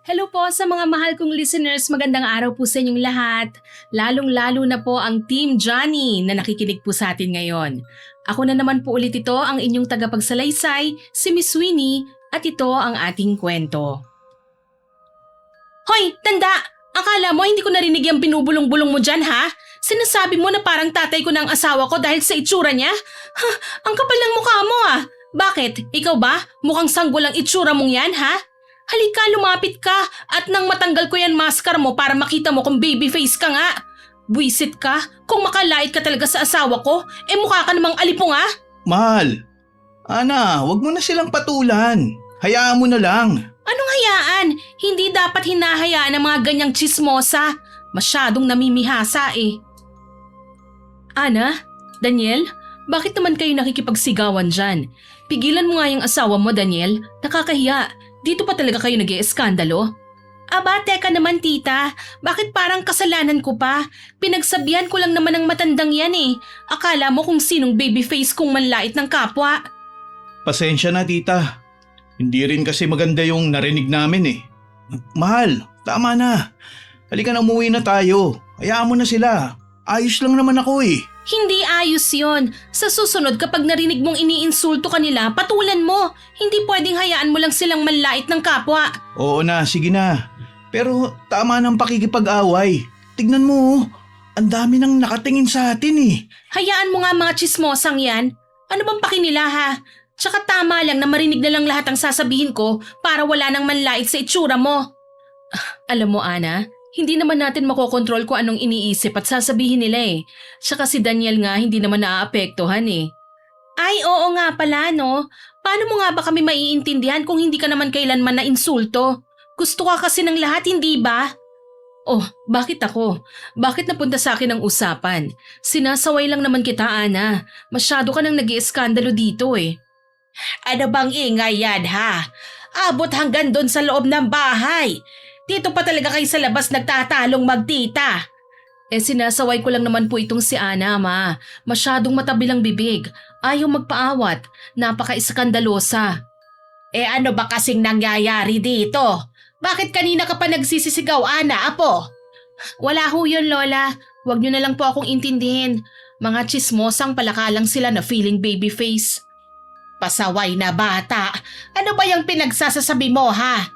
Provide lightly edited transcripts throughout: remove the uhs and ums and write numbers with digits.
Hello po sa mga mahal kong listeners, magandang araw po sa inyong lahat. Lalong-lalo na po ang Team Johnny na nakikinig po sa atin ngayon. Ako na naman po ulit ito ang inyong tagapagsalaysay, si Miss Winnie, at ito ang ating kwento. Hoy, tanda! Akala mo hindi ko narinig yung binubulong-bulong mo dyan, ha? Sinasabi mo na parang tatay ko ng asawa ko dahil sa itsura niya? Ha, ang kapal ng mukha mo ah! Bakit? Ikaw ba? Mukhang sanggol ang itsura mong yan, ha? Halika, lumapit ka at nang matanggal ko yan maskara mo para makita mo kung babyface ka nga. Buisit ka, kung makalait ka talaga sa asawa ko, mukha ka namang alipong ah. Mahal, Ana, wag mo na silang patulan. Hayaan mo na lang. Anong hayaan? Hindi dapat hinahayaan ng mga ganyang tsismosa. Masyadong namimihasa eh. Ana, Daniel, bakit naman kayo nakikipagsigawan dyan? Pigilan mo nga yung asawa mo, Daniel. Nakakahiya. Dito pa talaga kayo nag-ieskandalo? Aba, teka naman tita. Bakit parang kasalanan ko pa? Pinagsabihan ko lang naman ng matandang yan eh. Akala mo kung sinong babyface kung manlait ng kapwa. Pasensya na tita. Hindi rin kasi maganda yung narinig namin eh. Mahal, tama na. Halika na, umuwi na tayo. Hayaan mo na sila. Ayos lang naman ako eh. Hindi ayos yon. Sa susunod kapag narinig mong iniinsulto kanila, patulan mo. Hindi pwedeng hayaan mo lang silang manlait ng kapwa. Oo na, sige na. Pero tama ng pakikipag-away. Tignan mo, ang dami nang nakatingin sa atin eh. Hayaan mo nga mga tsismosang yan. Ano bang paki nila ha? Tsaka tama lang na marinig na lang lahat ang sasabihin ko para wala nang manlait sa itsura mo. Alam mo Ana, hindi naman natin makokontrol kung anong iniisip at sasabihin nila eh. Tsaka si Daniel nga hindi naman naaapektuhan eh. Ay oo nga pala no. Paano mo nga ba kami maiintindihan kung hindi ka naman kailanman na insulto? Gusto ka kasi ng lahat, hindi ba? Oh, bakit ako? Bakit napunta sa akin ang usapan? Sinasaway lang naman kita, Ana. Masyado ka nang nag-ieskandalo dito eh. Ano bang ingay yan ha? Abot hanggang doon sa loob ng bahay. Dito pa talaga kayo sa labas nagtatalong magtita. Sinasaway ko lang naman po itong si Ana, ma. Masyadong matabilang bibig. Ayaw magpaawat. Napaka-iskandalosa. Ano ba kasing nangyayari dito? Bakit kanina ka pa nagsisisigaw, Ana, apo? Wala ho yun, Lola. Huwag niyo na lang po akong intindihin. Mga tsismosang palakalang sila na feeling babyface. Pasaway na bata. Ano ba yung pinagsasasabi mo, ha?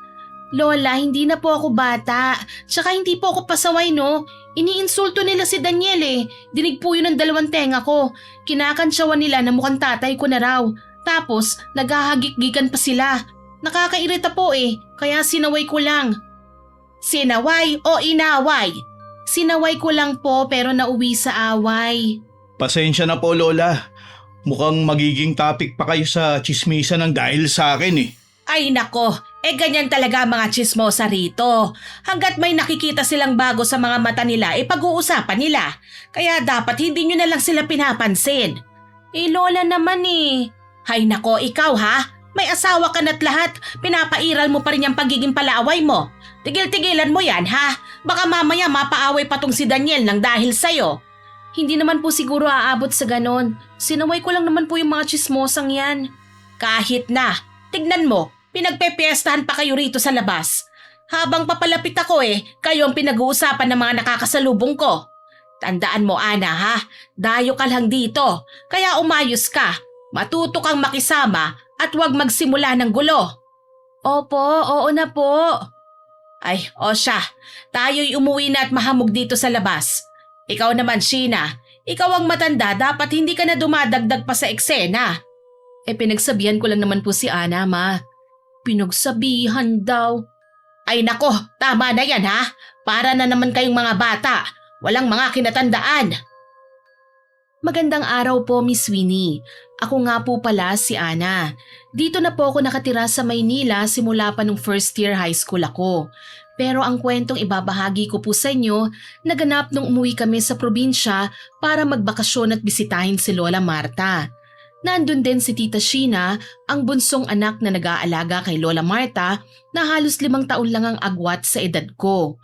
Lola, hindi na po ako bata. Tsaka hindi po ako pasaway, no? Iniinsulto nila si Daniel eh. Dinig po yun ng dalawang tenga ko. Kinakansyawan nila na mukhang tatay ko na raw. Tapos, naghahagik-gikan pa sila. Nakakairita po eh, kaya sinaway ko lang. Sinaway o inaway? Sinaway ko lang po pero nauwi sa away. Pasensya na po Lola. Mukhang magiging topic pa kayo sa tsismisa ng dahil sa akin eh. Ay nako, ganyan talaga mga tsismosa rito. Hanggat may nakikita silang bago sa mga mata nila, pag-uusapan nila. Kaya dapat hindi nyo na lang sila pinapansin. Lola naman eh. Hay nako, ikaw ha? May asawa ka na't lahat, pinapairal mo pa rin yung pagiging palaaway mo. Tigil-tigilan mo yan ha? Baka mamaya mapaaway pa tong si Daniel ng dahil sa'yo. Hindi naman po siguro aabot sa ganon. Sinaway ko lang naman po yung mga tsismosang yan. Kahit na. Tignan mo, pinagpepiestahan pa kayo rito sa labas. Habang papalapit ako kayo ang pinag-uusapan ng mga nakakasalubong ko. Tandaan mo Ana ha, dayo ka lang dito, kaya umayos ka. Matuto kang makisama at huwag magsimula ng gulo. Opo, oo na po. Ay, o siya, tayo'y umuwi na at mahamog dito sa labas. Ikaw naman Sheena, ikaw ang matanda, dapat hindi ka na dumadagdag pa sa eksena. Pinagsabihan ko lang naman po si Ana, ma. Pinagsabihan daw. Ay nako, tama na yan ha. Para na naman kayong mga bata. Walang mga kinatandaan. Magandang araw po, Miss Winnie. Ako nga po pala si Ana. Dito na po ako nakatira sa Maynila simula pa nung first year high school ako. Pero ang kwentong ibabahagi ko po sa inyo, naganap nung umuwi kami sa probinsya para magbakasyon at bisitahin si Lola Marta. Nandun din si Tita Sheena, ang bunsong anak na nag-aalaga kay Lola Marta na halos 5 taon lang ang agwat sa edad ko.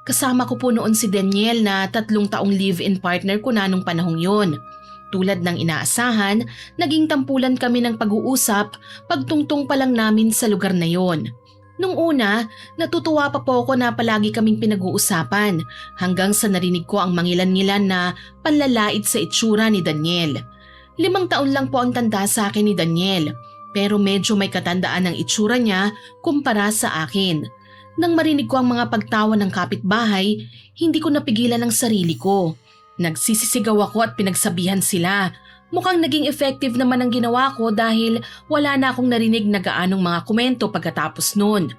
Kasama ko po noon si Daniel na 3 taong live-in partner ko na nung panahong yun. Tulad ng inaasahan, naging tampulan kami ng pag-uusap pagtungtong pa lang namin sa lugar na yon. Nung una, natutuwa pa po ako na palagi kaming pinag-uusapan hanggang sa narinig ko ang mangilan-ngilan na panlalait sa itsura ni Daniel. 5 taon lang po ang tanda sa akin ni Daniel, pero medyo may katandaan ng itsura niya kumpara sa akin. Nang marinig ko ang mga pagtawa ng kapitbahay, hindi ko napigilan ang sarili ko. Nagsisisigaw ako at pinagsabihan sila. Mukhang naging effective naman ang ginawa ko dahil wala na akong narinig na gaanong mga komento pagkatapos noon.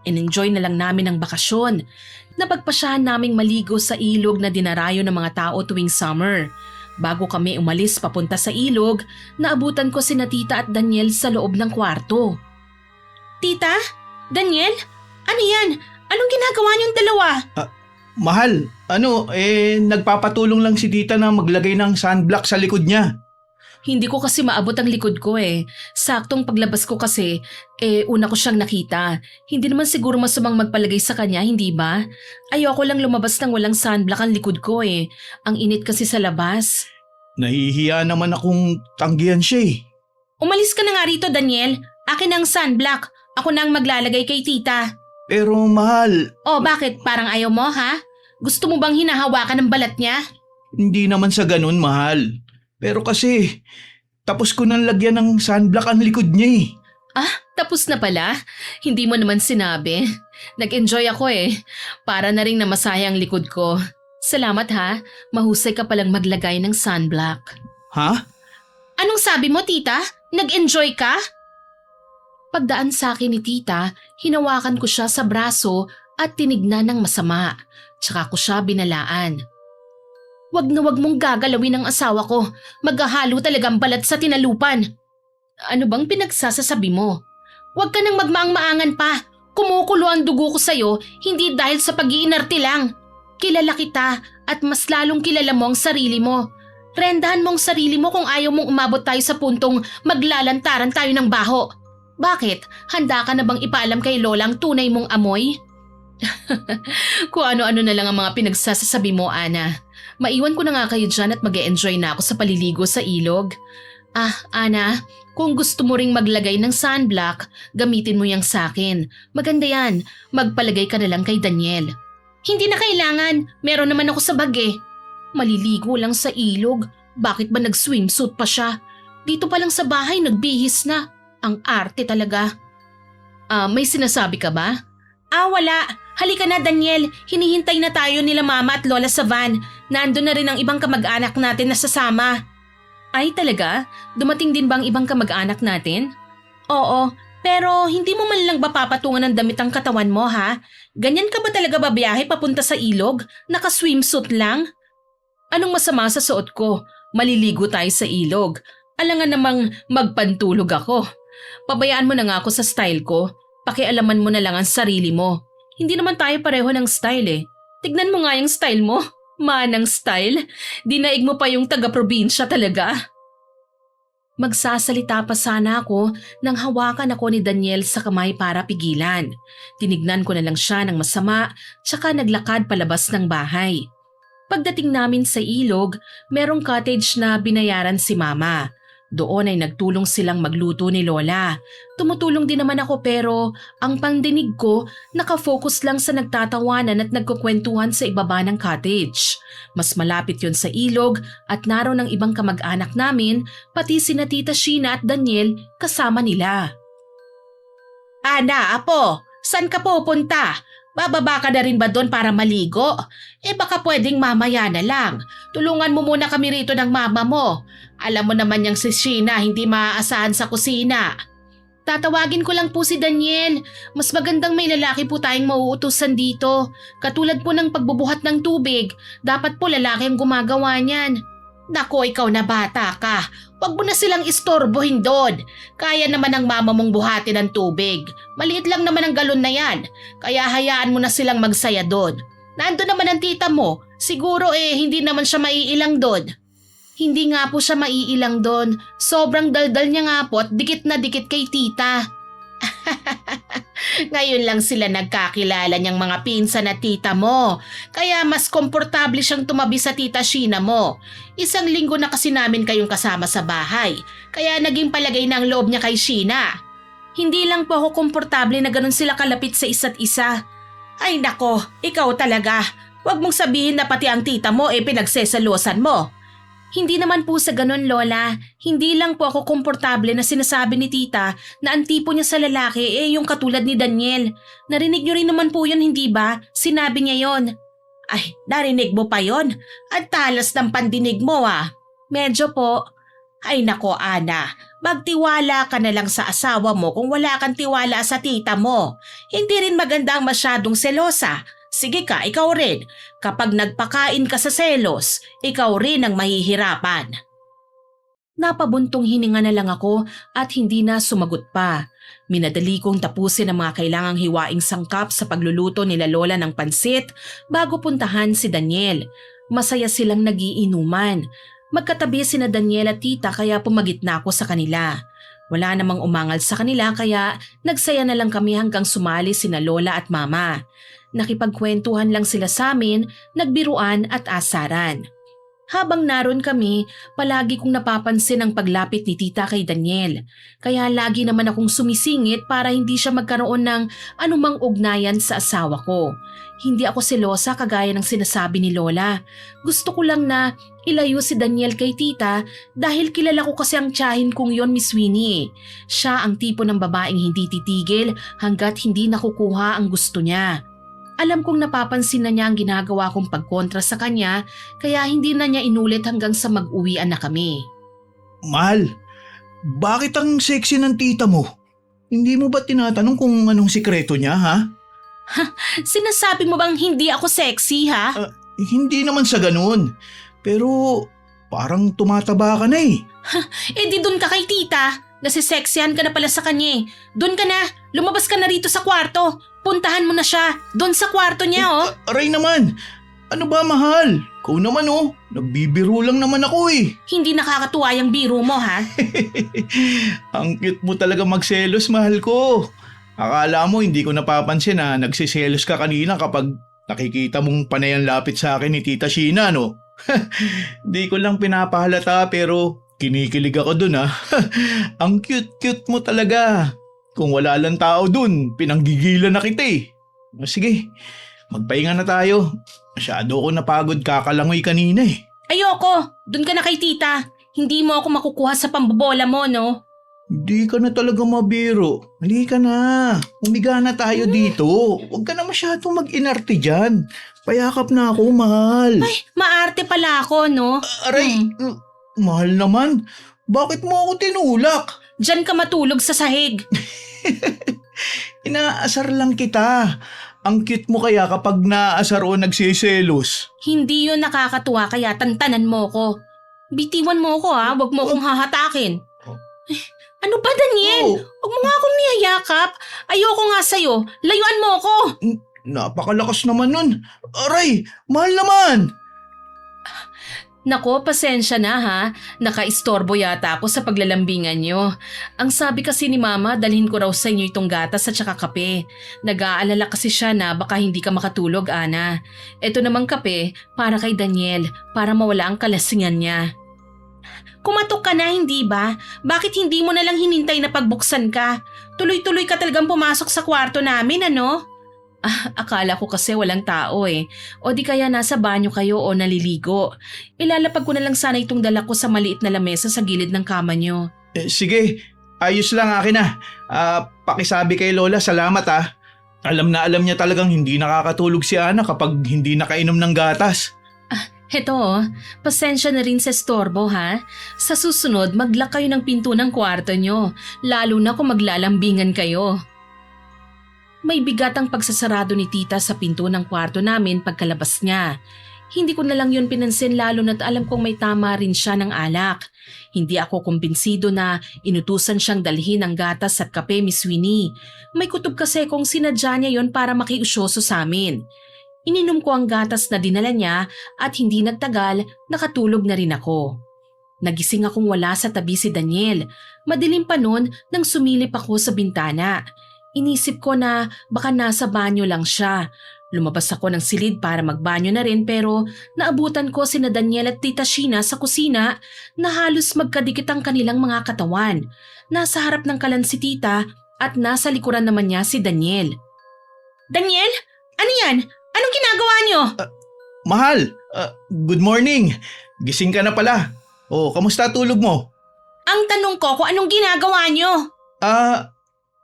In-enjoy na lang namin ang bakasyon. Napagpasyahan naming maligo sa ilog na dinarayo ng mga tao tuwing summer. Bago kami umalis papunta sa ilog, naabutan ko sina Tita at Daniel sa loob ng kwarto. Tita? Daniel? Ano yan? Anong ginagawa niyong dalawa? Mahal, nagpapatulong lang si tita na maglagay ng sunblock sa likod niya. Hindi ko kasi maabot ang likod ko eh. Saktong paglabas ko kasi, una ko siyang nakita. Hindi naman siguro masamang magpalagay sa kanya, hindi ba? Ayoko lang lumabas ng walang sunblock ang likod ko eh. Ang init kasi sa labas. Nahihiya naman akong tanggihan siya eh. Umalis ka na nga rito, Daniel. Akin ang sunblock. Ako na ang maglalagay kay tita. Pero mahal, Oh, bakit? Parang ayaw mo, ha? Gusto mo bang hinahawakan ng balat niya? hindi naman sa ganun mahal. Pero kasi, tapos ko nang lagyan ng sunblock ang likod niya eh. Tapos na pala? Hindi mo naman sinabi. Nag-enjoy ako eh. Para na rin namasaya ang likod ko. Salamat ha. Mahusay ka palang maglagay ng sunblock. Ha? Anong sabi mo, tita? Nag-enjoy ka? Pagdaan sa akin ni tita, hinawakan ko siya sa braso at tinignan ng masama. Tsaka ko siya binalaan. Wag na wag mong gagalawin ang asawa ko. Maghahalo talagang balat sa tinalupan. Ano bang pinagsasasabi mo? Wag ka nang magmaang-maangan pa. Kumukulo ang dugo ko sa'yo, hindi dahil sa pag-iinarte lang. Kilala kita at mas lalong kilala mo ang sarili mo. Rendahan mo ang sarili mo kung ayaw mong umabot tayo sa puntong maglalantaran tayo ng baho. Bakit? Handa ka na bang ipaalam kay Lola ang tunay mong amoy? Kung ano-ano na lang ang mga pinagsasasabi mo, Ana. Maiwan ko na nga kayo dyan at mag-e-enjoy na ako sa paliligo sa ilog. Ana, kung gusto mo ring maglagay ng sunblock, gamitin mo yang sakin. Maganda yan. Magpalagay ka na lang kay Daniel. Hindi na kailangan. Meron naman ako sa bag eh. Maliligo lang sa ilog. Bakit ba nag-swimsuit pa siya? Dito pa lang sa bahay nagbihis na. Ang arte talaga. May sinasabi ka ba? Wala. Halika na, Daniel. Hinihintay na tayo nila mama at lola sa van. Nandun na rin ang ibang kamag-anak natin na sasama. Ay talaga? Dumating din ba ang ibang kamag-anak natin? Oo, pero hindi mo man lang ba papatungan ng damit ang katawan mo, ha? Ganyan ka ba talaga babiyahe papunta sa ilog? Naka-swimsuit lang? Anong masama sa suot ko? Maliligo tayo sa ilog. Alangan namang magpantulog ako. Pabayaan mo na nga ako sa style ko. Pakialaman mo na lang ang sarili mo. Hindi naman tayo pareho ng style eh. Tignan mo nga yung style mo. Manang style. Dinaig mo pa yung taga-probinsya talaga. Magsasalita pa sana ako nang hawakan ako ni Daniel sa kamay para pigilan. Tinignan ko na lang siya ng masama tsaka naglakad palabas ng bahay. Pagdating namin sa ilog, merong cottage na binayaran si Mama. Doon ay nagtulong silang magluto ni Lola. Tumutulong din naman ako pero ang pandinig ko nakafocus lang sa nagtatawanan at nagkukwentuhan sa ibaba ng cottage. Mas malapit yon sa ilog at naroon ang ibang kamag-anak namin pati sina Tita Sheena at Daniel kasama nila. Ana, apo, saan ka pupunta? Bababa ka na rin ba doon para maligo? Baka pwedeng mamaya na lang. Tulungan mo muna kami rito ng mama mo. Alam mo naman yang si Sheena hindi maaasahan sa kusina. Tatawagin ko lang po si Daniel. Mas magandang may lalaki po tayong mauutusan dito. Katulad po ng pagbubuhat ng tubig. Dapat po lalaki ang gumagawa niyan. Nako, ikaw na bata ka. Huwag mo na silang istorbohin doon. Kaya naman ng mama mong buhatin ng tubig. Maliit lang naman ang galon na yan. Kaya hayaan mo na silang magsaya doon. Nandun naman ang tita mo. Siguro hindi naman siya maiilang doon. Hindi nga po siya maiilang doon. Sobrang daldal niya nga po at dikit na dikit kay tita. Ngayon lang sila nagkakilala niyang mga pinsan na tita mo. Kaya mas komportable siyang tumabi sa tita Sheena mo. 1 linggo na kasi namin kayong kasama sa bahay. Kaya naging palagay na ang loob niya kay Sheena. Hindi lang po ako komportable na ganun sila kalapit sa isa't isa. Ay nako, ikaw talaga. Huwag mong sabihin na pati ang tita mo pinagsesalosan mo. Hindi naman po sa ganun, Lola. Hindi lang po ako komportable na sinasabi ni tita na ang tipo niya sa lalaki yung katulad ni Daniel. Narinig niyo rin naman po yun, hindi ba? Sinabi niya yon. Ay, narinig mo pa yon? Ang talas ng pandinig mo ah. Medyo po. Ay nako, Ana. Magtiwala ka na lang sa asawa mo kung wala kang tiwala sa tita mo. Hindi rin maganda ang masyadong selosa. Sige ka, ikaw rin. Kapag nagpakain ka sa selos, ikaw rin ang mahihirapan. Napabuntong hininga na lang ako at hindi na sumagot pa. Minadali kong tapusin ang mga kailangang hiwaing sangkap sa pagluluto nila Lola ng pansit bago puntahan si Daniel. Masaya silang nagiinuman. Magkatabi sina Daniel at tita kaya pumagitna ako sa kanila. Wala namang umangal sa kanila kaya nagsaya na lang kami hanggang sumali sina Lola at Mama. Nakipagkwentuhan lang sila sa amin, nagbiruan at asaran. Habang naroon kami, palagi kong napapansin ang paglapit ni tita kay Daniel. Kaya lagi naman akong sumisingit para hindi siya magkaroon ng anumang ugnayan sa asawa ko. Hindi ako selosa kagaya ng sinasabi ni Lola. Gusto ko lang na ilayo si Daniel kay tita dahil kilala ko kasi ang tiyahin kong yon, Miss Winnie. Siya ang tipo ng babaeng hindi titigil hanggat hindi nakukuha ang gusto niya. Alam kong napapansin na niya ang ginagawa kong pagkontra sa kanya kaya hindi na niya inulit hanggang sa mag-uwian na kami. Mahal, bakit ang sexy ng tita mo? Hindi mo ba tinatanong kung anong sikreto niya, ha? Sinasabi mo bang hindi ako sexy, ha? Hindi naman sa ganun. Pero parang tumataba ka na eh. Di dun ka kay tita. Nasiseksyan ka na pala sa kanya eh. Dun ka na. Lumabas ka na rito sa kwarto. Puntahan mo na siya. Dun sa kwarto niya, oh. Aray naman. Ano ba, mahal? Ikaw naman, oh. Nagbibiro lang naman ako eh. Hindi nakakatuwa yung biro mo, ha? Ang cute mo talaga magselos, mahal ko. Akala mo hindi ko napapansin na nagsiselos ka kanina kapag nakikita mong panay ang lapit sa akin ni Tita Sheena, no? Di ko lang pinapahalata pero kinikilig ako dun, ha? Ang cute-cute mo talaga. Kung wala lang tao dun, pinanggigilan na kita eh. Sige, magpahinga na tayo. Masyado ako napagod kakalangoy kanina eh. Ayoko. Dun ka na kay tita. Hindi mo ako makukuha sa pambobola mo, no? Hindi ka na talaga mabiro. Halika na. Umiga na tayo dito. Huwag ka na masyadong mag-inarte dyan. Payakap na ako, mahal. Ay, maarte pala ako, no? Aray, mahal naman. Bakit mo ako tinulak? Diyan ka matulog sa sahig. Inaasar lang kita. Ang cute mo kaya kapag naaasar o nagsiselos. Hindi yun nakakatuwa kaya tantanan mo ko. Bitiwan mo ko ha, wag mo akong hahatakin. Ay, ano ba Daniel? Wag mo nga akong niyayakap. Ayoko nga sa'yo. Layuan mo ko. Napakalakas naman nun. Aray, mahal naman. Nako, pasensya na ha. Nakaistorbo yata ako sa paglalambingan nyo. Ang sabi kasi ni Mama, dalhin ko raw sa inyo itong gatas at saka kape. Nag-aalala kasi siya na baka hindi ka makatulog, Ana. Ito namang kape para kay Daniel, para mawala ang kalasingan niya. Kumatok ka na, hindi ba? Bakit hindi mo na lang hinintay na pagbuksan ka? Tuloy-tuloy ka talagang pumasok sa kwarto namin, ano? Akala ko kasi walang tao eh. O di kaya nasa banyo kayo o naliligo. Ilalapag ko na lang sana itong dala ko sa maliit na lamesa sa gilid ng kama nyo. Sige, ayos lang akin na. Pakisabi kay Lola, salamat ah. Alam na alam niya talagang hindi nakakatulog si Ana kapag hindi nakainom ng gatas. Heto, pasensya na rin sa storbo ha. Sa susunod, mag-lock kayo ng pinto ng kwarto nyo. Lalo na kung maglalambingan kayo. May bigat ang pagsasarado ni tita sa pinto ng kwarto namin pagkalabas niya. Hindi ko na lang yun pinansin lalo na't alam kong may tama rin siya ng alak. Hindi ako kumbinsido na inutusan siyang dalhin ang gatas at kape, Miss Winnie. May kutob kasi kung sinadya niya yon para makiusyoso sa amin. Ininom ko ang gatas na dinala niya at hindi nagtagal nakatulog na rin ako. Nagising akong wala sa tabi si Daniel. Madilim pa noon nang sumilip ako sa bintana. Inisip ko na baka nasa banyo lang siya. Lumabas ako ng silid para magbanyo na rin pero naabutan ko sina Daniel at Tita Sheena sa kusina na halos magkadikit ang kanilang mga katawan. Nasa harap ng kalan si Tita at nasa likuran naman niya si Daniel. Daniel? Ano yan? Anong ginagawa niyo? Mahal, good morning. Gising ka na pala. Oh, kamusta tulog mo? Ang tanong ko kung anong ginagawa niyo?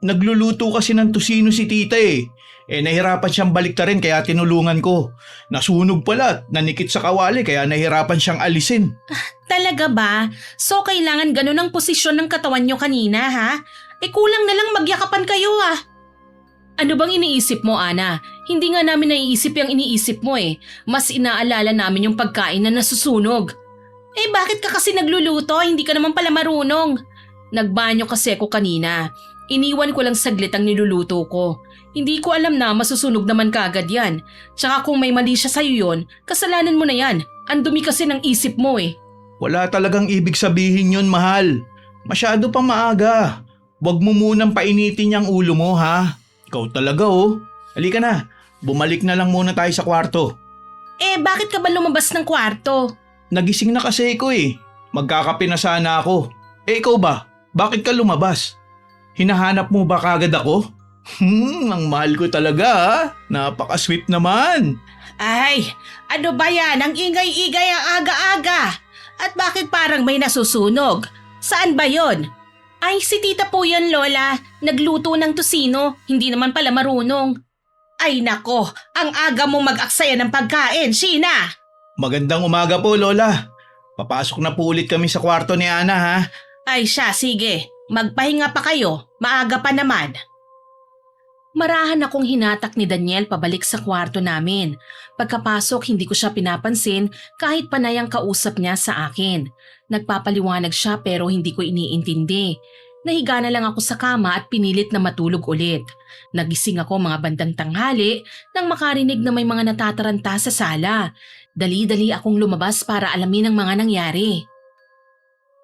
Nagluluto kasi ng tusino si tita eh. Nahirapan siyang baliktarin kaya tinulungan ko. Nasunog pala at nanikit sa kawali kaya nahirapan siyang alisin. Talaga ba? So kailangan ganun ang posisyon ng katawan niyo kanina ha? Kulang na lang magyakapan kayo ah. Ano bang iniisip mo, Ana? Hindi nga namin naiisip yung iniisip mo eh. Mas inaalala namin yung pagkain na nasusunog. Bakit ka kasi nagluluto? Hindi ka naman pala marunong. Nagbanyo kasi ako kanina. Iniwan ko lang saglit ang niluluto ko. Hindi ko alam na masusunog naman kaagad yan. Tsaka kung may mali siya sa'yo yun, kasalanan mo na yan. Ang dumi kasi ng isip mo eh. Wala talagang ibig sabihin yun, mahal. Masyado pang maaga. Huwag mo munang painitin yung ulo mo, ha? Ikaw talaga, oh. Halika na. Bumalik na lang muna tayo sa kwarto. Bakit ka ba lumabas ng kwarto? Nagising na kasi ako eh. Magkakape na sana ako. Ikaw ba? Bakit ka lumabas? Hinahanap mo ba kagad ako? Ang mahal ko talaga, ha? Napaka-sweet naman. Ay, ano ba yan? Ang ingay-ingay ang aga-aga. At bakit parang may nasusunog? Saan ba yon? Ay, si tita po yan, Lola. Nagluto ng tusino. Hindi naman pala marunong. Ay nako, ang aga mo mag-aksaya ng pagkain, Sheena. Magandang umaga po, Lola. Papasok na po ulit kami sa kwarto ni Ana, ha? Ay siya, sige. Magpahinga pa kayo. Maaga pa naman. Marahan akong hinatak ni Daniel pabalik sa kwarto namin. Pagkapasok, hindi ko siya pinapansin kahit panay ang kausap niya sa akin. Nagpapaliwanag siya pero hindi ko iniintindi. Nahiga na lang ako sa kama at pinilit na matulog ulit. Nagising ako mga bandang tanghali nang makarinig na may mga natataranta sa sala. Dali-dali akong lumabas para alamin ang mga nangyari.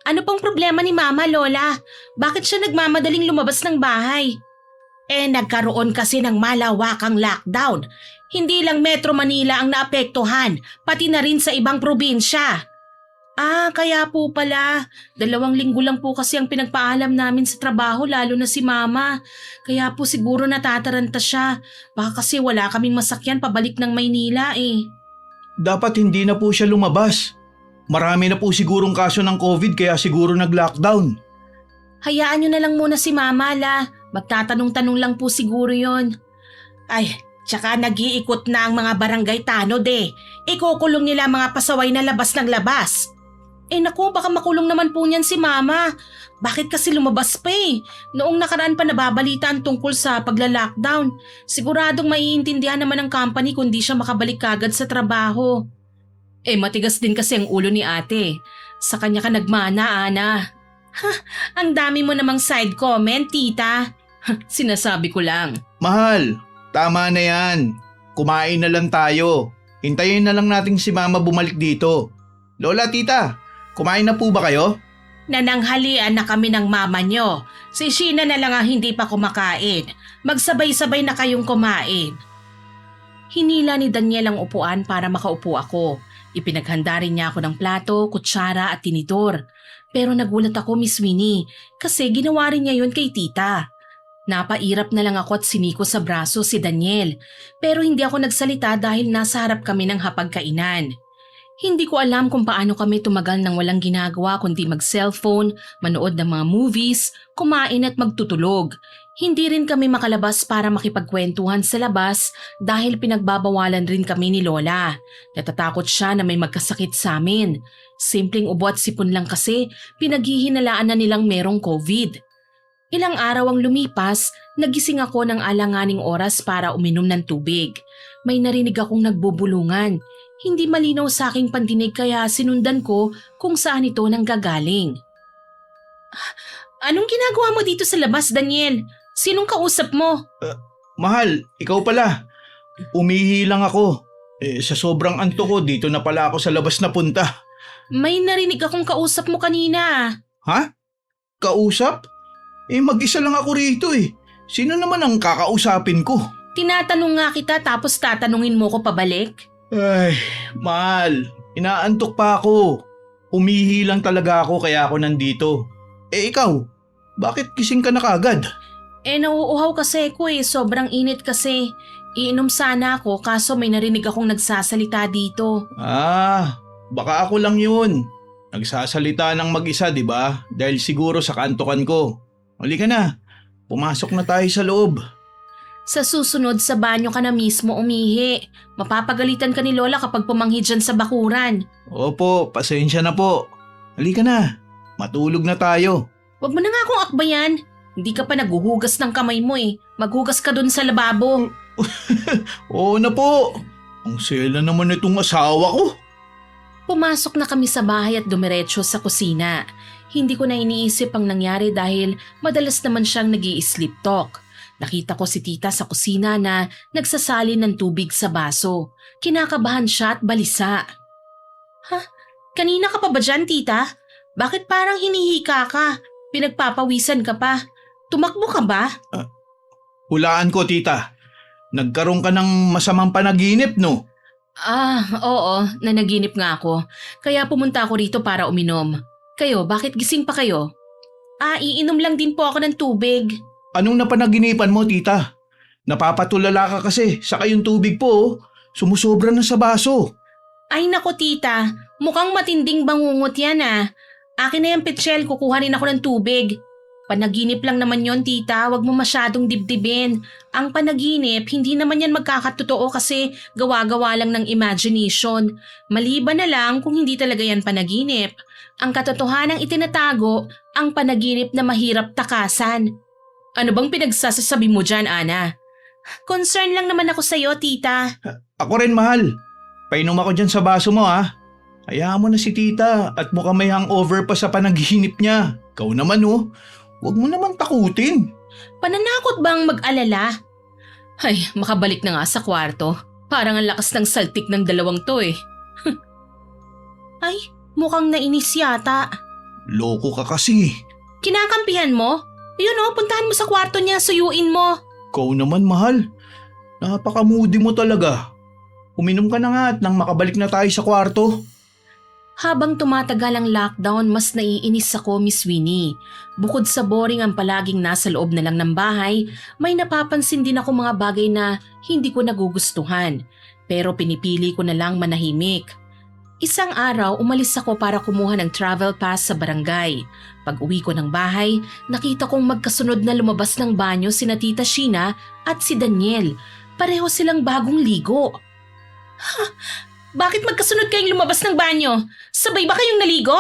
Ano pong problema ni Mama, Lola? Bakit siya nagmamadaling lumabas ng bahay? Nagkaroon kasi ng malawakang lockdown. Hindi lang Metro Manila ang naapektuhan, pati na rin sa ibang probinsya. Kaya po pala. 2 linggo lang po kasi ang pinagpaalam namin sa trabaho, lalo na si Mama. Kaya po siguro natataranta siya. Baka kasi wala kaming masakyan pabalik ng Maynila eh. Dapat hindi na po siya lumabas. Marami na po sigurong kaso ng COVID kaya siguro nag-lockdown. Hayaan nyo na lang muna si Mama, la. Magtatanong-tanong lang po siguro yon. Ay, tsaka nag-iikot na ang mga barangay tanod eh. Ikukulong nila mga pasaway na labas ng labas. Naku, baka makulong naman po niyan si Mama. Bakit kasi lumabas pa eh? Noong nakaraan pa nababalitaan tungkol sa pagla-lockdown. Siguradong maiintindihan naman ng company kung di siya makabalik kagad sa trabaho. Matigas din kasi ang ulo ni ate. Sa kanya ka nagmana, Ana. Ang dami mo namang side comment, tita. Sinasabi ko lang. Mahal, tama na yan. Kumain na lang tayo. Hintayin na lang natin si Mama bumalik dito. Lola, tita, kumain na po ba kayo? Nananghalian na kami ng mama nyo. Si Sheena na lang ang hindi pa kumakain. Magsabay-sabay na kayong kumain. Hinila ni Daniel ang upuan para makaupo ako. Ipinaghanda rin niya ako ng plato, kutsara at tinidor. Pero nagulat ako, Miss Winnie, kasi ginawa rin niya yun kay tita. Napairap na lang ako at siniko sa braso si Daniel. Pero hindi ako nagsalita dahil nasa harap kami ng hapagkainan. Hindi ko alam kung paano kami tumagal ng walang ginagawa kundi mag-cellphone, manood ng mga movies, kumain at magtutulog. Hindi rin kami makalabas para makipagkwentuhan sa labas dahil pinagbabawalan rin kami ni Lola. Natatakot siya na may magkasakit sa amin. Simpleng ubo at sipon lang kasi pinaghihinalaan na nilang merong COVID. Ilang araw ang lumipas, nagising ako ng alanganing oras para uminom ng tubig. May narinig akong nagbubulungan. Hindi malinaw sa aking pandinig kaya sinundan ko kung saan ito nanggagaling. Anong ginagawa mo dito sa labas, Daniel? Sinong kausap mo? Mahal, ikaw pala. Umihi lang ako. Sa sobrang antok ko, dito na pala ako sa labas na punta. May narinig akong kausap mo kanina. Ha? Kausap? Mag-isa lang ako rito eh. Sino naman ang kakausapin ko? Tinatanong nga kita tapos tatanungin mo ko pabalik? Ay, mahal. Inaantok pa ako. Umihi lang talaga ako kaya ako nandito. Ikaw, bakit gising ka na kagad? Nauuhaw kasi ako sobrang init kasi. Iinom sana ako kaso may narinig akong nagsasalita dito. Baka ako lang yun. Nagsasalita ng mag-isa, di ba? Dahil siguro sa kantokan ko. Halika na, pumasok na tayo sa loob. Sa susunod sa banyo ka na mismo umihi. Mapapagalitan ka ni Lola kapag pumanghi dyan sa bakuran. Opo, pasensya na po. Halika na, matulog na tayo. Huwag mo na nga akong akbayan. Hindi ka pa naghuhugas ng kamay mo Maghugas ka dun sa lababo. Oo na po. Ang sela naman itong asawa ko. Pumasok na kami sa bahay at dumiretso sa kusina. Hindi ko na iniisip ang nangyari dahil madalas naman siyang nag-i-sleep talk. Nakita ko si tita sa kusina na nagsasalin ng tubig sa baso. Kinakabahan siya at balisa. Ha? Kanina ka pa ba dyan, tita? Bakit parang hinihika ka? Pinagpapawisan ka pa. Tumakbo ka ba? Hulaan ko, tita. Nagkaroon ka ng masamang panaginip, no? Oo, nanaginip nga ako. Kaya pumunta ako rito para uminom. Kayo, bakit gising pa kayo? Iinom lang din po ako ng tubig. Anong napanaginipan mo, tita? Napapatulala ka kasi, saka yung tubig po, sumusobra na sa baso. Ay nako tita, mukhang matinding bangungot yan Akin na yung petsyel, kukuha rin ako ng tubig. Panaginip lang naman yon tita, wag mo masyadong dibdibin. Ang panaginip, hindi naman yan magkakatotoo kasi gawa-gawa lang ng imagination. Maliban na lang kung hindi talaga yan panaginip. Ang katotohanang itinatago, ang panaginip na mahirap takasan. Ano bang pinagsasasabi mo dyan, Ana? Concern lang naman ako sa'yo, tita. Ako rin, mahal. Painom ako dyan sa baso mo, ha? Hayaan mo na si tita at mukhang may hangover pa sa panaginip niya. Ikaw naman, huwag mo naman takutin. Pananakot bang mag-alala? Ay, makabalik na nga sa kwarto. Parang ang lakas ng saltik ng dalawang to Ay, mukhang nainis yata. Loko ka kasi. Kinakampihan mo? Yun puntahan mo sa kwarto niya, suyuin mo. Ikaw naman, mahal. Napaka-moody mo talaga. Uminom ka na nga at nang makabalik na tayo sa kwarto. Habang tumatagal ang lockdown, mas naiinis ako, Miss Winnie. Bukod sa boring ang palaging nasa loob na lang ng bahay, may napapansin din ako mga bagay na hindi ko nagugustuhan. Pero pinipili ko na lang manahimik. Isang araw, umalis ako para kumuha ng travel pass sa barangay. Pag uwi ko ng bahay, nakita kong magkasunod na lumabas ng banyo sina Tita Sheena at si Daniel. Pareho silang bagong ligo. Ha? Bakit magkasunod kayong lumabas ng banyo? Sabay ba kayong naligo?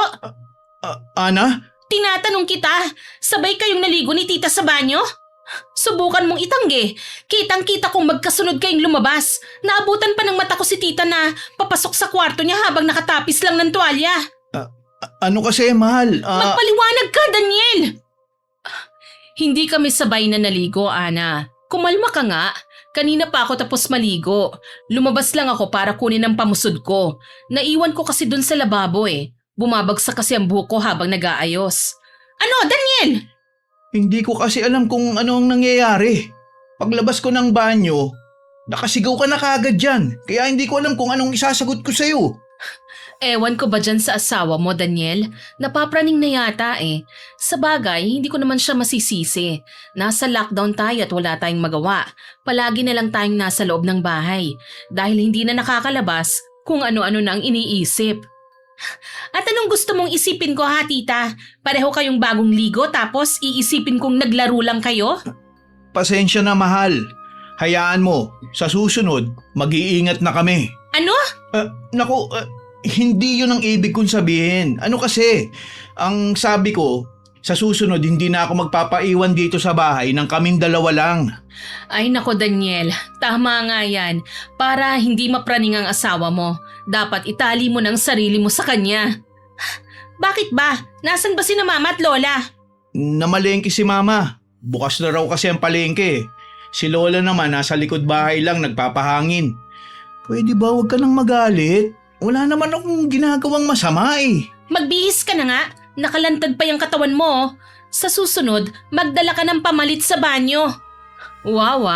Ana? Tinatanong kita, sabay kayong naligo ni tita sa banyo? Subukan mong itanggi. Kitang-kita kong magkasunod kayong lumabas. Naabutan pa ng mata ko si tita na papasok sa kwarto niya habang nakatapis lang ng tuwalya. Ano kasi, mahal? Magpaliwanag ka, Daniel! Hindi kami sabay na naligo, Ana. Kumalma ka nga. Kanina pa ako tapos maligo. Lumabas lang ako para kunin ang pamusod ko. Naiwan ko kasi dun sa lababo Bumabagsak kasi ang buhok ko habang nag-aayos. Ano, Daniel? Hindi ko kasi alam kung ano ang nangyayari. Paglabas ko ng banyo, nakasigaw ka na kaagad dyan. Kaya hindi ko alam kung anong isasagot ko sa'yo. Ewan ko ba dyan sa asawa mo, Daniel? Napapraning na yata Sa bagay, hindi ko naman siya masisisi. Nasa lockdown tayo at wala tayong magawa. Palagi na lang tayong nasa loob ng bahay. Dahil hindi na nakakalabas kung ano-ano na ang iniisip. At anong gusto mong isipin ko tita? Pareho kayong bagong ligo tapos iisipin kong naglaro lang kayo? Pasensya na, mahal. Hayaan mo, sa susunod, mag-iingat na kami. Ano? Hindi yun ang ibig kong sabihin. Ano kasi, ang sabi ko, sa susunod hindi na ako magpapaiwan dito sa bahay nang kaming dalawa lang. Ay nako Daniel, tama nga yan. Para hindi mapraning ang asawa mo, dapat itali mo ng sarili mo sa kanya. Bakit ba? Nasaan ba sina mama at lola? Namalengke si mama. Bukas na raw kasi ang palengke. Si lola naman nasa likod bahay lang nagpapahangin. Pwede ba wag ka nang magalit? Wala naman akong ginagawang masama Magbihis ka na nga. Nakalantad pa yung katawan mo. Sa susunod, magdala ka ng pamalit sa banyo. Wow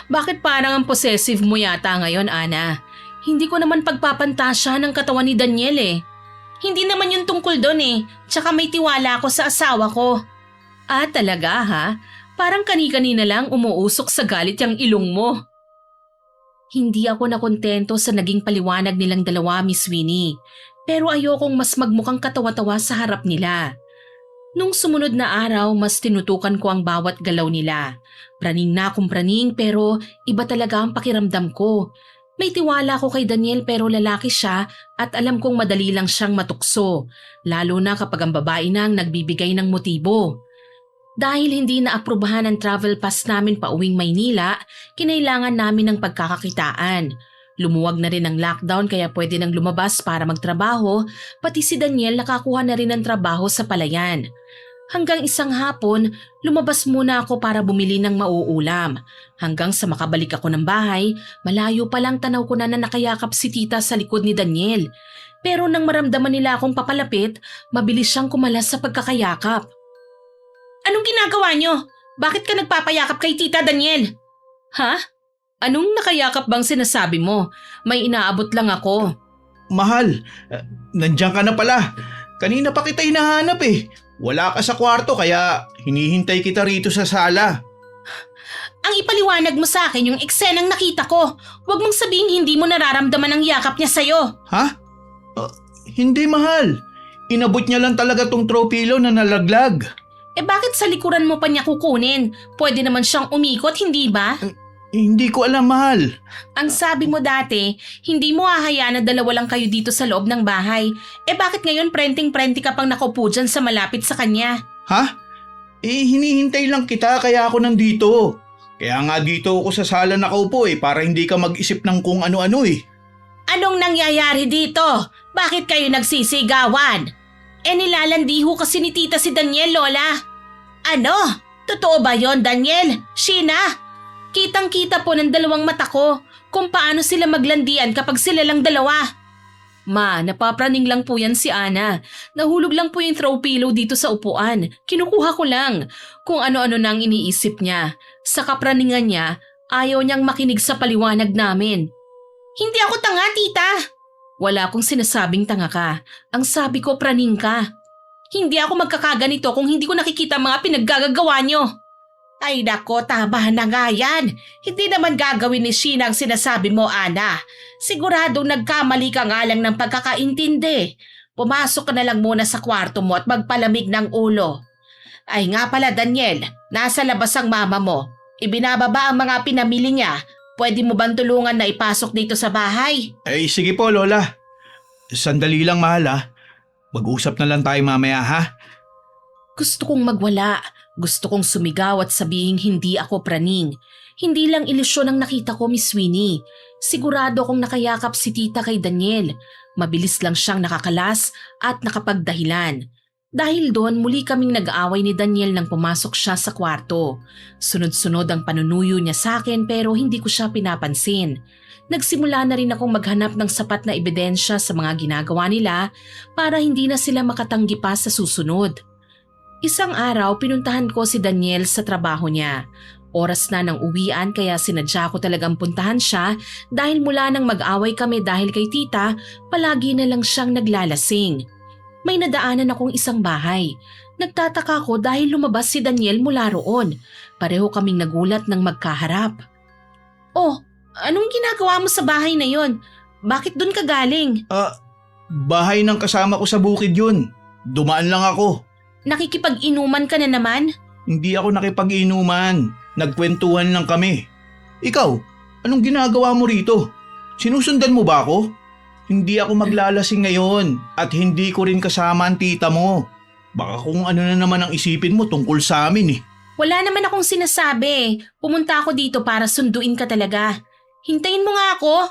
bakit parang ang possessive mo yata ngayon, Ana? Hindi ko naman pagpapantasya ng katawan ni Daniel Hindi naman yun tungkol doon Tsaka may tiwala ako sa asawa ko. Talaga ha? Parang kani-kanina lang umuusok sa galit yung ilong mo. Hindi ako nakontento sa naging paliwanag nilang dalawa, Miss Winnie. Pero ayokong mas magmukhang katawa-tawa sa harap nila. Nung sumunod na araw, mas tinutukan ko ang bawat galaw nila. Praning na akong praning pero iba talaga ang pakiramdam ko. May tiwala ko kay Daniel pero lalaki siya at alam kong madali lang siyang matukso. Lalo na kapag ang babae na ang nagbibigay ng motibo. Dahil hindi naaprubahan ang travel pass namin pa uwing Maynila, kinailangan namin ng pagkakakitaan. Lumuwag na rin ang lockdown kaya pwede nang lumabas para magtrabaho, pati si Daniel nakakuha na rin ng trabaho sa palayan. Hanggang isang hapon, lumabas muna ako para bumili ng mauulam. Hanggang sa makabalik ako ng bahay, malayo pa lang tanaw ko na nakayakap si tita sa likod ni Daniel. Pero nang maramdaman nila akong papalapit, mabilis siyang kumalas sa pagkakayakap. Anong ginagawa niyo? Bakit ka nagpapayakap kay Tita Daniel? Ha? Anong nakayakap bang sinasabi mo? May inaabot lang ako. Mahal, nandiyan ka na pala. Kanina pa kita hinahanap eh. Wala ka sa kwarto kaya hinihintay kita rito sa sala. Ang ipaliwanag mo sa akin yung eksenang nakita ko. Huwag mong sabihin hindi mo nararamdaman ang yakap niya sa'yo. Ha? Hindi mahal. Inabot niya lang talaga tong tropilo na nalaglag. Bakit sa likuran mo pa niya kukunin? Pwede naman siyang umikot, hindi ba? Hindi ko alam, mahal. Ang sabi mo dati, hindi mo hahayaan na dalawa lang kayo dito sa loob ng bahay. Bakit ngayon prenting-prenti ka pang nakaupo dyan sa malapit sa kanya? Ha? Hinihintay lang kita kaya ako nandito. Kaya nga dito ako sa sala nakaupo para hindi ka mag-isip ng kung ano-ano eh. Anong nangyayari dito? Bakit kayo nagsisigawan? Nilalandi ho kasi ni tita si Daniel, Lola. Ano? Totoo ba yon, Daniel? Sheena? Kitang-kita po ng dalawang mata ko kung paano sila maglandian kapag sila lang dalawa. Ma, napapraning lang po yan si Ana. Nahulog lang po yung throw pillow dito sa upuan. Kinukuha ko lang kung ano-ano nang iniisip niya. Sa kapraningan niya, ayaw niyang makinig sa paliwanag namin. Hindi ako tanga, tita. Wala akong sinasabing tanga ka. Ang sabi ko, praning ka. Hindi ako magkakaganito kung hindi ko nakikita ang mga pinaggagawa niyo. Ay nako, tama na nga yan. Hindi naman gagawin ni Sheena ang sinasabi mo, Ana. Siguradong nagkamali ka nga lang ng pagkakaintindi. Pumasok ka na lang muna sa kwarto mo at magpalamig ng ulo. Ay nga pala, Daniel, nasa labas ang mama mo. Ibinababa ang mga pinamili niya. Pwede mo bang tulungan na ipasok dito sa bahay? Sige po, Lola. Sandali lang, mahal ha. Mag-usap na lang tayo mamaya ha. Gusto kong magwala. Gusto kong sumigaw at sabihing hindi ako praning. Hindi lang ilusyon ang nakita ko, Miss Winnie. Sigurado kong nakayakap si tita kay Daniel. Mabilis lang siyang nakakalas at nakapagdahilan. Dahil doon, muli kaming nag-aaway ni Daniel nang pumasok siya sa kwarto. Sunod-sunod ang panunuyo niya sa akin pero hindi ko siya pinapansin. Nagsimula na rin akong maghanap ng sapat na ebidensya sa mga ginagawa nila para hindi na sila makatanggi pa sa susunod. Isang araw, pinuntahan ko si Daniel sa trabaho niya. Oras na ng uwian kaya sinadya ko talagang puntahan siya dahil mula nang mag-away kami dahil kay tita, palagi na lang siyang naglalasing. May nadaanan akong isang bahay. Nagtataka ko dahil lumabas si Daniel mula roon. Pareho kaming nagulat nang magkaharap. Oh, anong ginagawa mo sa bahay na yon? Bakit doon ka galing? Bahay ng kasama ko sa bukid yun. Dumaan lang ako. Nakikipag-inuman ka na naman? Hindi ako nakipag-inuman. Nagkwentuhan lang kami. Ikaw, anong ginagawa mo rito? Sinusundan mo ba ako? Hindi ako maglalasing ngayon at hindi ko rin kasama ang tita mo. Baka kung ano na naman ang isipin mo tungkol sa amin eh. Wala naman akong sinasabi. Pumunta ako dito para sunduin ka talaga. Hintayin mo nga ako.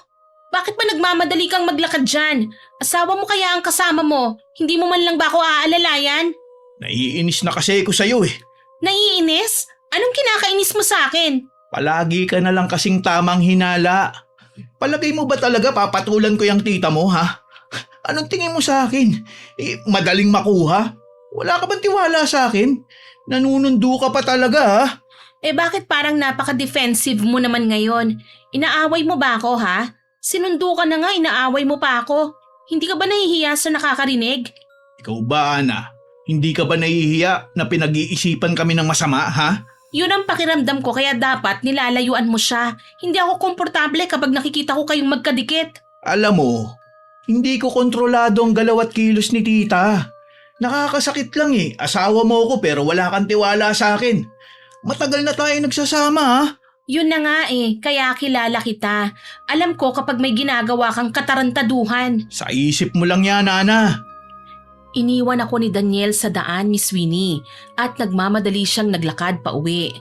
Bakit ba nagmamadali kang maglakad dyan? Asawa mo kaya ang kasama mo? Hindi mo man lang ba ako aalalayan? Naiinis na kasi ako sa'yo eh. Naiinis? Anong kinakainis mo sa akin? Palagi ka na lang kasing tamang hinala. Palagay mo ba talaga papatulan ko yung tita mo ha? Anong tingin mo sa akin? Madaling makuha? Wala ka bang tiwala sa akin? Nanunundo ka pa talaga ha? Bakit parang napaka-defensive mo naman ngayon? Inaaway mo ba ako ha? Sinundo ka na nga, inaaway mo pa ako. Hindi ka ba nahihiya sa nakakarinig? Ikaw ba, Ana? Hindi ka ba nahihiya na pinag-iisipan kami ng masama ha? Yun ang pakiramdam ko kaya dapat nilalayuan mo siya. Hindi ako komportable kapag nakikita ko kayong magkadikit. Alam mo, hindi ko kontrolado ang galaw at kilos ni tita. Nakakasakit lang eh. Asawa mo ko pero wala kang tiwala sa akin. Matagal na tayo nagsasama ha. Yun na nga eh, kaya kilala kita. Alam ko kapag may ginagawa kang katarantaduhan. Sa isip mo lang yan, Ana. Iniwan ako ni Daniel sa daan, Miss Winnie, at nagmamadali siyang naglakad pa uwi.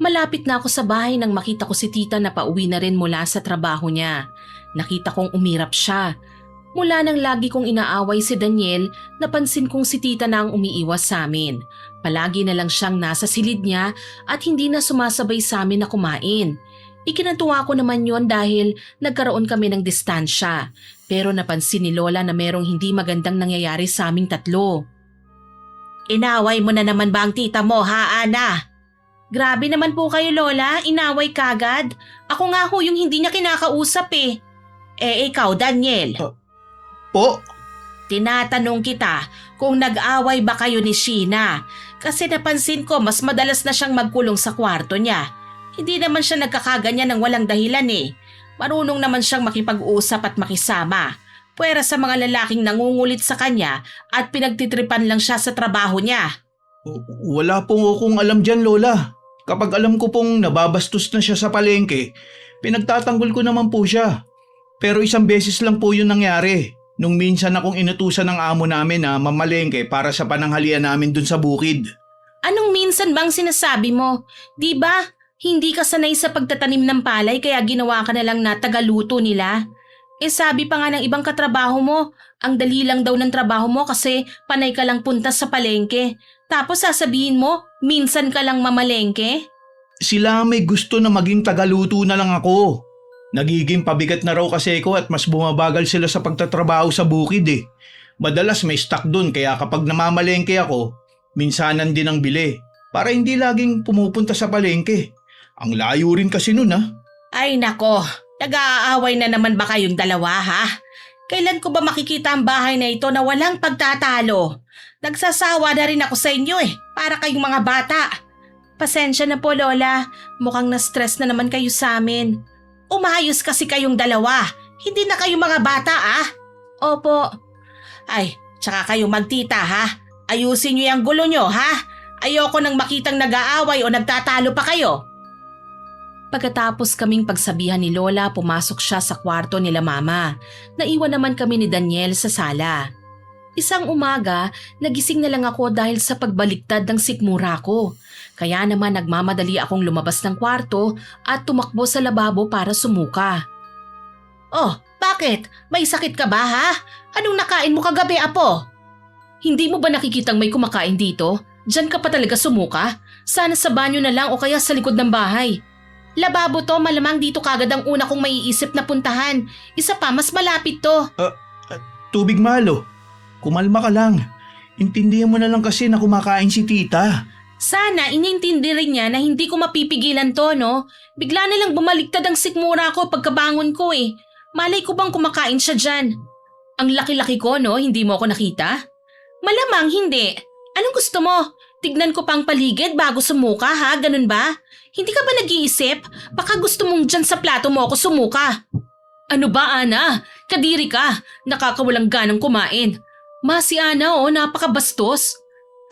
Malapit na ako sa bahay nang makita ko si tita na pauwi na rin mula sa trabaho niya. Nakita kong umirap siya. Mula nang lagi kong inaaway si Daniel, napansin kong si tita na ang umiiwas sa amin. Palagi na lang siyang nasa silid niya at hindi na sumasabay sa amin na kumain. Ikinatuwa ko naman yon dahil nagkaroon kami ng distansya. Pero napansin ni Lola na merong hindi magandang nangyayari sa aming tatlo. Inaway mo na naman ba ang tita mo, ha, Ana? Grabe naman po kayo, Lola. Inaway kagad. Ako nga ho yung hindi niya kinakausap eh. Ikaw, Daniel. Po? Tinatanong kita kung nag-away ba kayo ni Sheena. Kasi napansin ko mas madalas na siyang magkulong sa kwarto niya. Hindi naman siya nagkakaganyan ng walang dahilan eh. Marunong naman siyang makipag-usap at makisama. Pwera sa mga lalaking nangungulit sa kanya at pinagtitripan lang siya sa trabaho niya. Wala pong akong alam dyan, Lola. Kapag alam ko pong nababastos na siya sa palengke, pinagtatanggol ko naman po siya. Pero isang beses lang po yun nangyari. Nung minsan akong inutusan ng amo namin na mamalengke para sa pananghalian namin dun sa bukid. Anong minsan bang sinasabi mo? Di ba? Hindi ka sanay sa pagtatanim ng palay kaya ginawa ka na lang na tagaluto nila. Sabi pa nga ng ibang katrabaho mo, ang dali lang daw ng trabaho mo kasi panay ka lang punta sa palengke. Tapos sasabihin mo, minsan ka lang mamalengke? Sila may gusto na maging tagaluto na lang ako. Nagiging pabigat na raw kasi ko at mas bumabagal sila sa pagtatrabaho sa bukid eh. Madalas may stock dun kaya kapag namamalengke ako, minsanan din ang bili. Para hindi laging pumupunta sa palengke. Ang layo rin kasi nun ha. Ay nako, nag-aaway na naman ba kayong dalawa ha? Kailan ko ba makikita ang bahay na ito na walang pagtatalo? Nagsasawa na rin ako sa inyo eh, para kayong mga bata. Pasensya na po Lola, mukhang na-stress na naman kayo sa amin. Umayos kasi kayong dalawa, hindi na kayo mga bata ah. Opo. Ay, tsaka kayo magtita ha. Ayusin niyo yung gulo niyo ha. Ayoko nang makitang nag-aaway o nagtatalo pa kayo. Pagkatapos kaming pagsabihan ni Lola, pumasok siya sa kwarto nila Mama. Naiwan naman kami ni Daniel sa sala. Isang umaga, nagising na lang ako dahil sa pagbaliktad ng sikmura ko. Kaya naman nagmamadali akong lumabas ng kwarto at tumakbo sa lababo para sumuka. Oh, bakit? May sakit ka ba ha? Anong nakain mo kagabi, Apo? Hindi mo ba nakikitang may kumakain dito? Diyan ka pa talaga sumuka? Sana sa banyo na lang o kaya sa likod ng bahay. Lababo to, malamang dito kagad ang una kong maiisip na puntahan. Isa pa, mas malapit to. Tubig malo. Kumalma ka lang. Intindihan mo na lang kasi na kumakain si tita. Sana inintindi rin niya na hindi ko mapipigilan to, no? Bigla na lang bumaliktad ang sikmura ko pagkabangon ko eh. Malay ko bang kumakain siya dyan? Ang laki-laki ko, no? Hindi mo ako nakita? Malamang hindi. Anong gusto mo? Tignan ko pang paligid bago sumuka ha? Ganun ba? Hindi ka ba nag-iisip? Baka gusto mong dyan sa plato mo ako sumuka. Ano ba, Ana? Kadiri ka. Nakakawalang ganang kumain. Si Ana, napakabastos.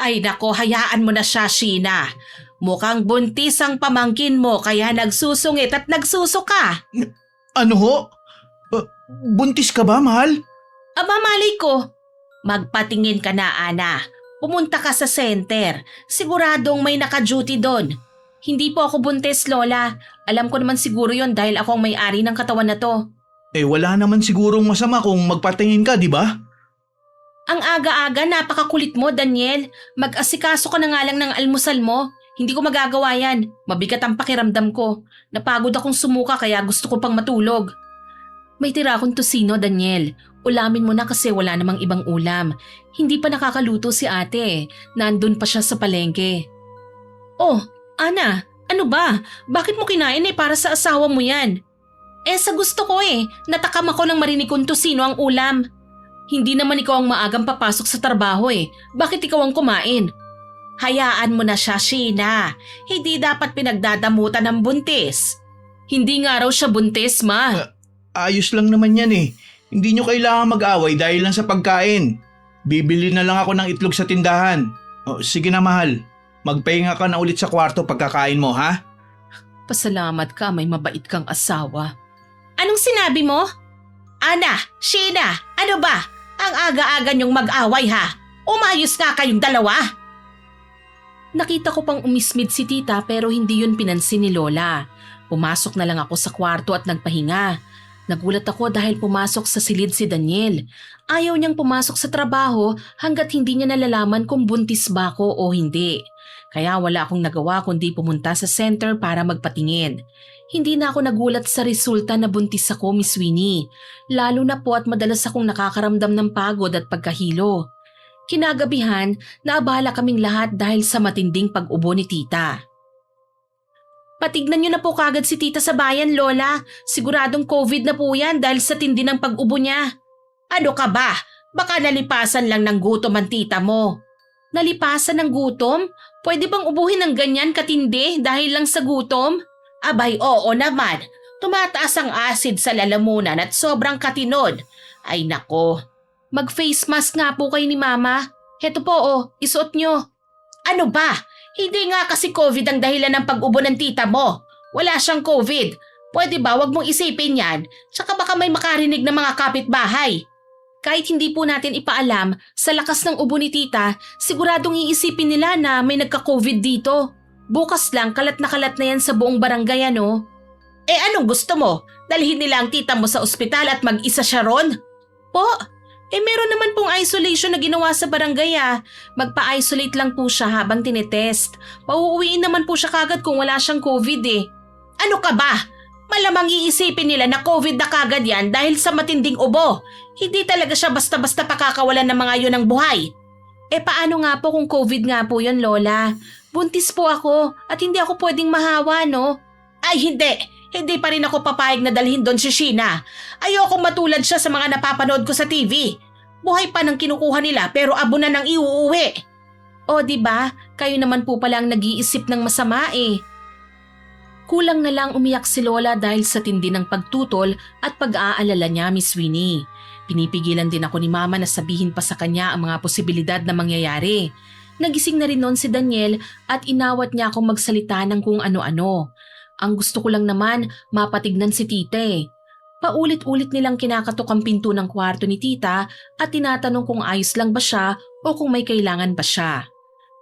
Ay nako, hayaan mo na siya, Sheena. Mukhang buntis ang pamangkin mo kaya nagsusungit at nagsusuka. Ano ho? Buntis ka ba, mahal? Aba, malay ko. Magpatingin ka na, Ana. Pumunta ka sa center. Siguradong may naka-duty doon. Hindi po ako buntis, Lola. Alam ko naman siguro yon dahil ako ang may-ari ng katawan na to. Wala naman sigurong masama kung magpatingin ka, di ba? Ang aga-aga, napakakulit mo, Daniel. Mag-asikaso ka na nga lang ng almusal mo. Hindi ko magagawa yan. Mabigat ang pakiramdam ko. Napagod akong sumuka kaya gusto ko pang matulog. May tira akong tusino, Daniel. Ulamin mo na kasi wala namang ibang ulam. Hindi pa nakakaluto si ate. Nandun pa siya sa palengke. Oh, Ana, ano ba? Bakit mo kinain para sa asawa mo yan? Sa gusto ko Natakam ako nang marinig kong tusino ang ulam. Hindi naman ikaw ang maagang papasok sa trabaho Bakit ikaw ang kumain? Hayaan mo na siya, Sheena. Hindi dapat pinagdadamutan ng buntis. Hindi nga raw siya buntis, ma. Ayos lang naman yan eh. Hindi nyo kailangan mag-away dahil lang sa pagkain. Bibili na lang ako ng itlog sa tindahan. O, sige na mahal. Magpahinga ka na ulit sa kwarto pagkakain mo, ha? Pasalamat ka, may mabait kang asawa. Anong sinabi mo? Ana, Sheena, ano ba? Ang aga-aga niyong mag-away ha? Umayos nga kayong dalawa. Nakita ko pang umismid si tita pero hindi yun pinansin ni Lola. Pumasok na lang ako sa kwarto at nagpahinga. Nagulat ako dahil pumasok sa silid si Daniel. Ayaw niyang pumasok sa trabaho hanggat hindi niya nalalaman kung buntis ba ako o hindi. Kaya wala akong nagawa kundi pumunta sa center para magpatingin. Hindi na ako nagulat sa resulta na buntis ako, Miss Winnie. Lalo na po at madalas akong nakakaramdam ng pagod at pagkahilo. Kinagabihan, naabala kaming lahat dahil sa matinding pag-ubo ni tita. Patignan niyo na po kagad si tita sa bayan, Lola. Siguradong COVID na po yan dahil sa tindi ng pag-ubo niya. Ano ka ba? Baka nalipasan lang ng gutom ang tita mo. Nalipasan ng gutom? Pwede bang ubuhin ng ganyan katindi dahil lang sa gutom? Abay, oo naman. Tumataas ang acid sa lalamunan at sobrang katinod. Ay nako. Mag-face mask nga po kayo ni Mama. Heto po isuot nyo. Ano ba? Hindi nga kasi COVID ang dahilan ng pag-ubo ng tita mo. Wala siyang COVID. Pwede ba wag mong isipin yan? Tsaka baka may makarinig ng mga kapitbahay. Kahit hindi po natin ipaalam, sa lakas ng ubo ni tita, siguradong iisipin nila na may nagka-COVID dito. Bukas lang kalat na yan sa buong barangay ano. Anong gusto mo? Dalhin nila ang tita mo sa ospital at mag-isa siya ron? Po? Meron naman pong isolation na ginawa sa barangay ah. Magpa-isolate lang po siya habang tinetest. Pauuwiin naman po siya kagad kung wala siyang COVID eh. Ano ka ba? Malamang iisipin nila na COVID na kagad yan dahil sa matinding ubo. Hindi talaga siya basta-basta pakakawalan ng mga yun ng buhay. Paano nga po kung COVID nga po yun, Lola? Buntis po ako at hindi ako pwedeng mahawa, no? Ay hindi! Hindi pa rin ako papayag na dalhin doon si Sheena. Ayokong matulad siya sa mga napapanood ko sa TV. Buhay pa ng kinukuha nila pero abo na nang iuuwi. O diba? Kayo naman po pala ang nag-iisip ng masama eh. Kulang na lang umiyak si Lola dahil sa tindi ng pagtutol at pag-aalala niya, Miss Winnie. Pinipigilan din ako ni Mama na sabihin pa sa kanya ang mga posibilidad na mangyayari. Nagising na rin noon si Daniel at inawat niya akong magsalita ng kung ano-ano. Ang gusto ko lang naman mapatignan si tita eh. Paulit-ulit nilang kinakatok ang pinto ng kwarto ni tita at tinatanong kung ayos lang ba siya o kung may kailangan ba siya.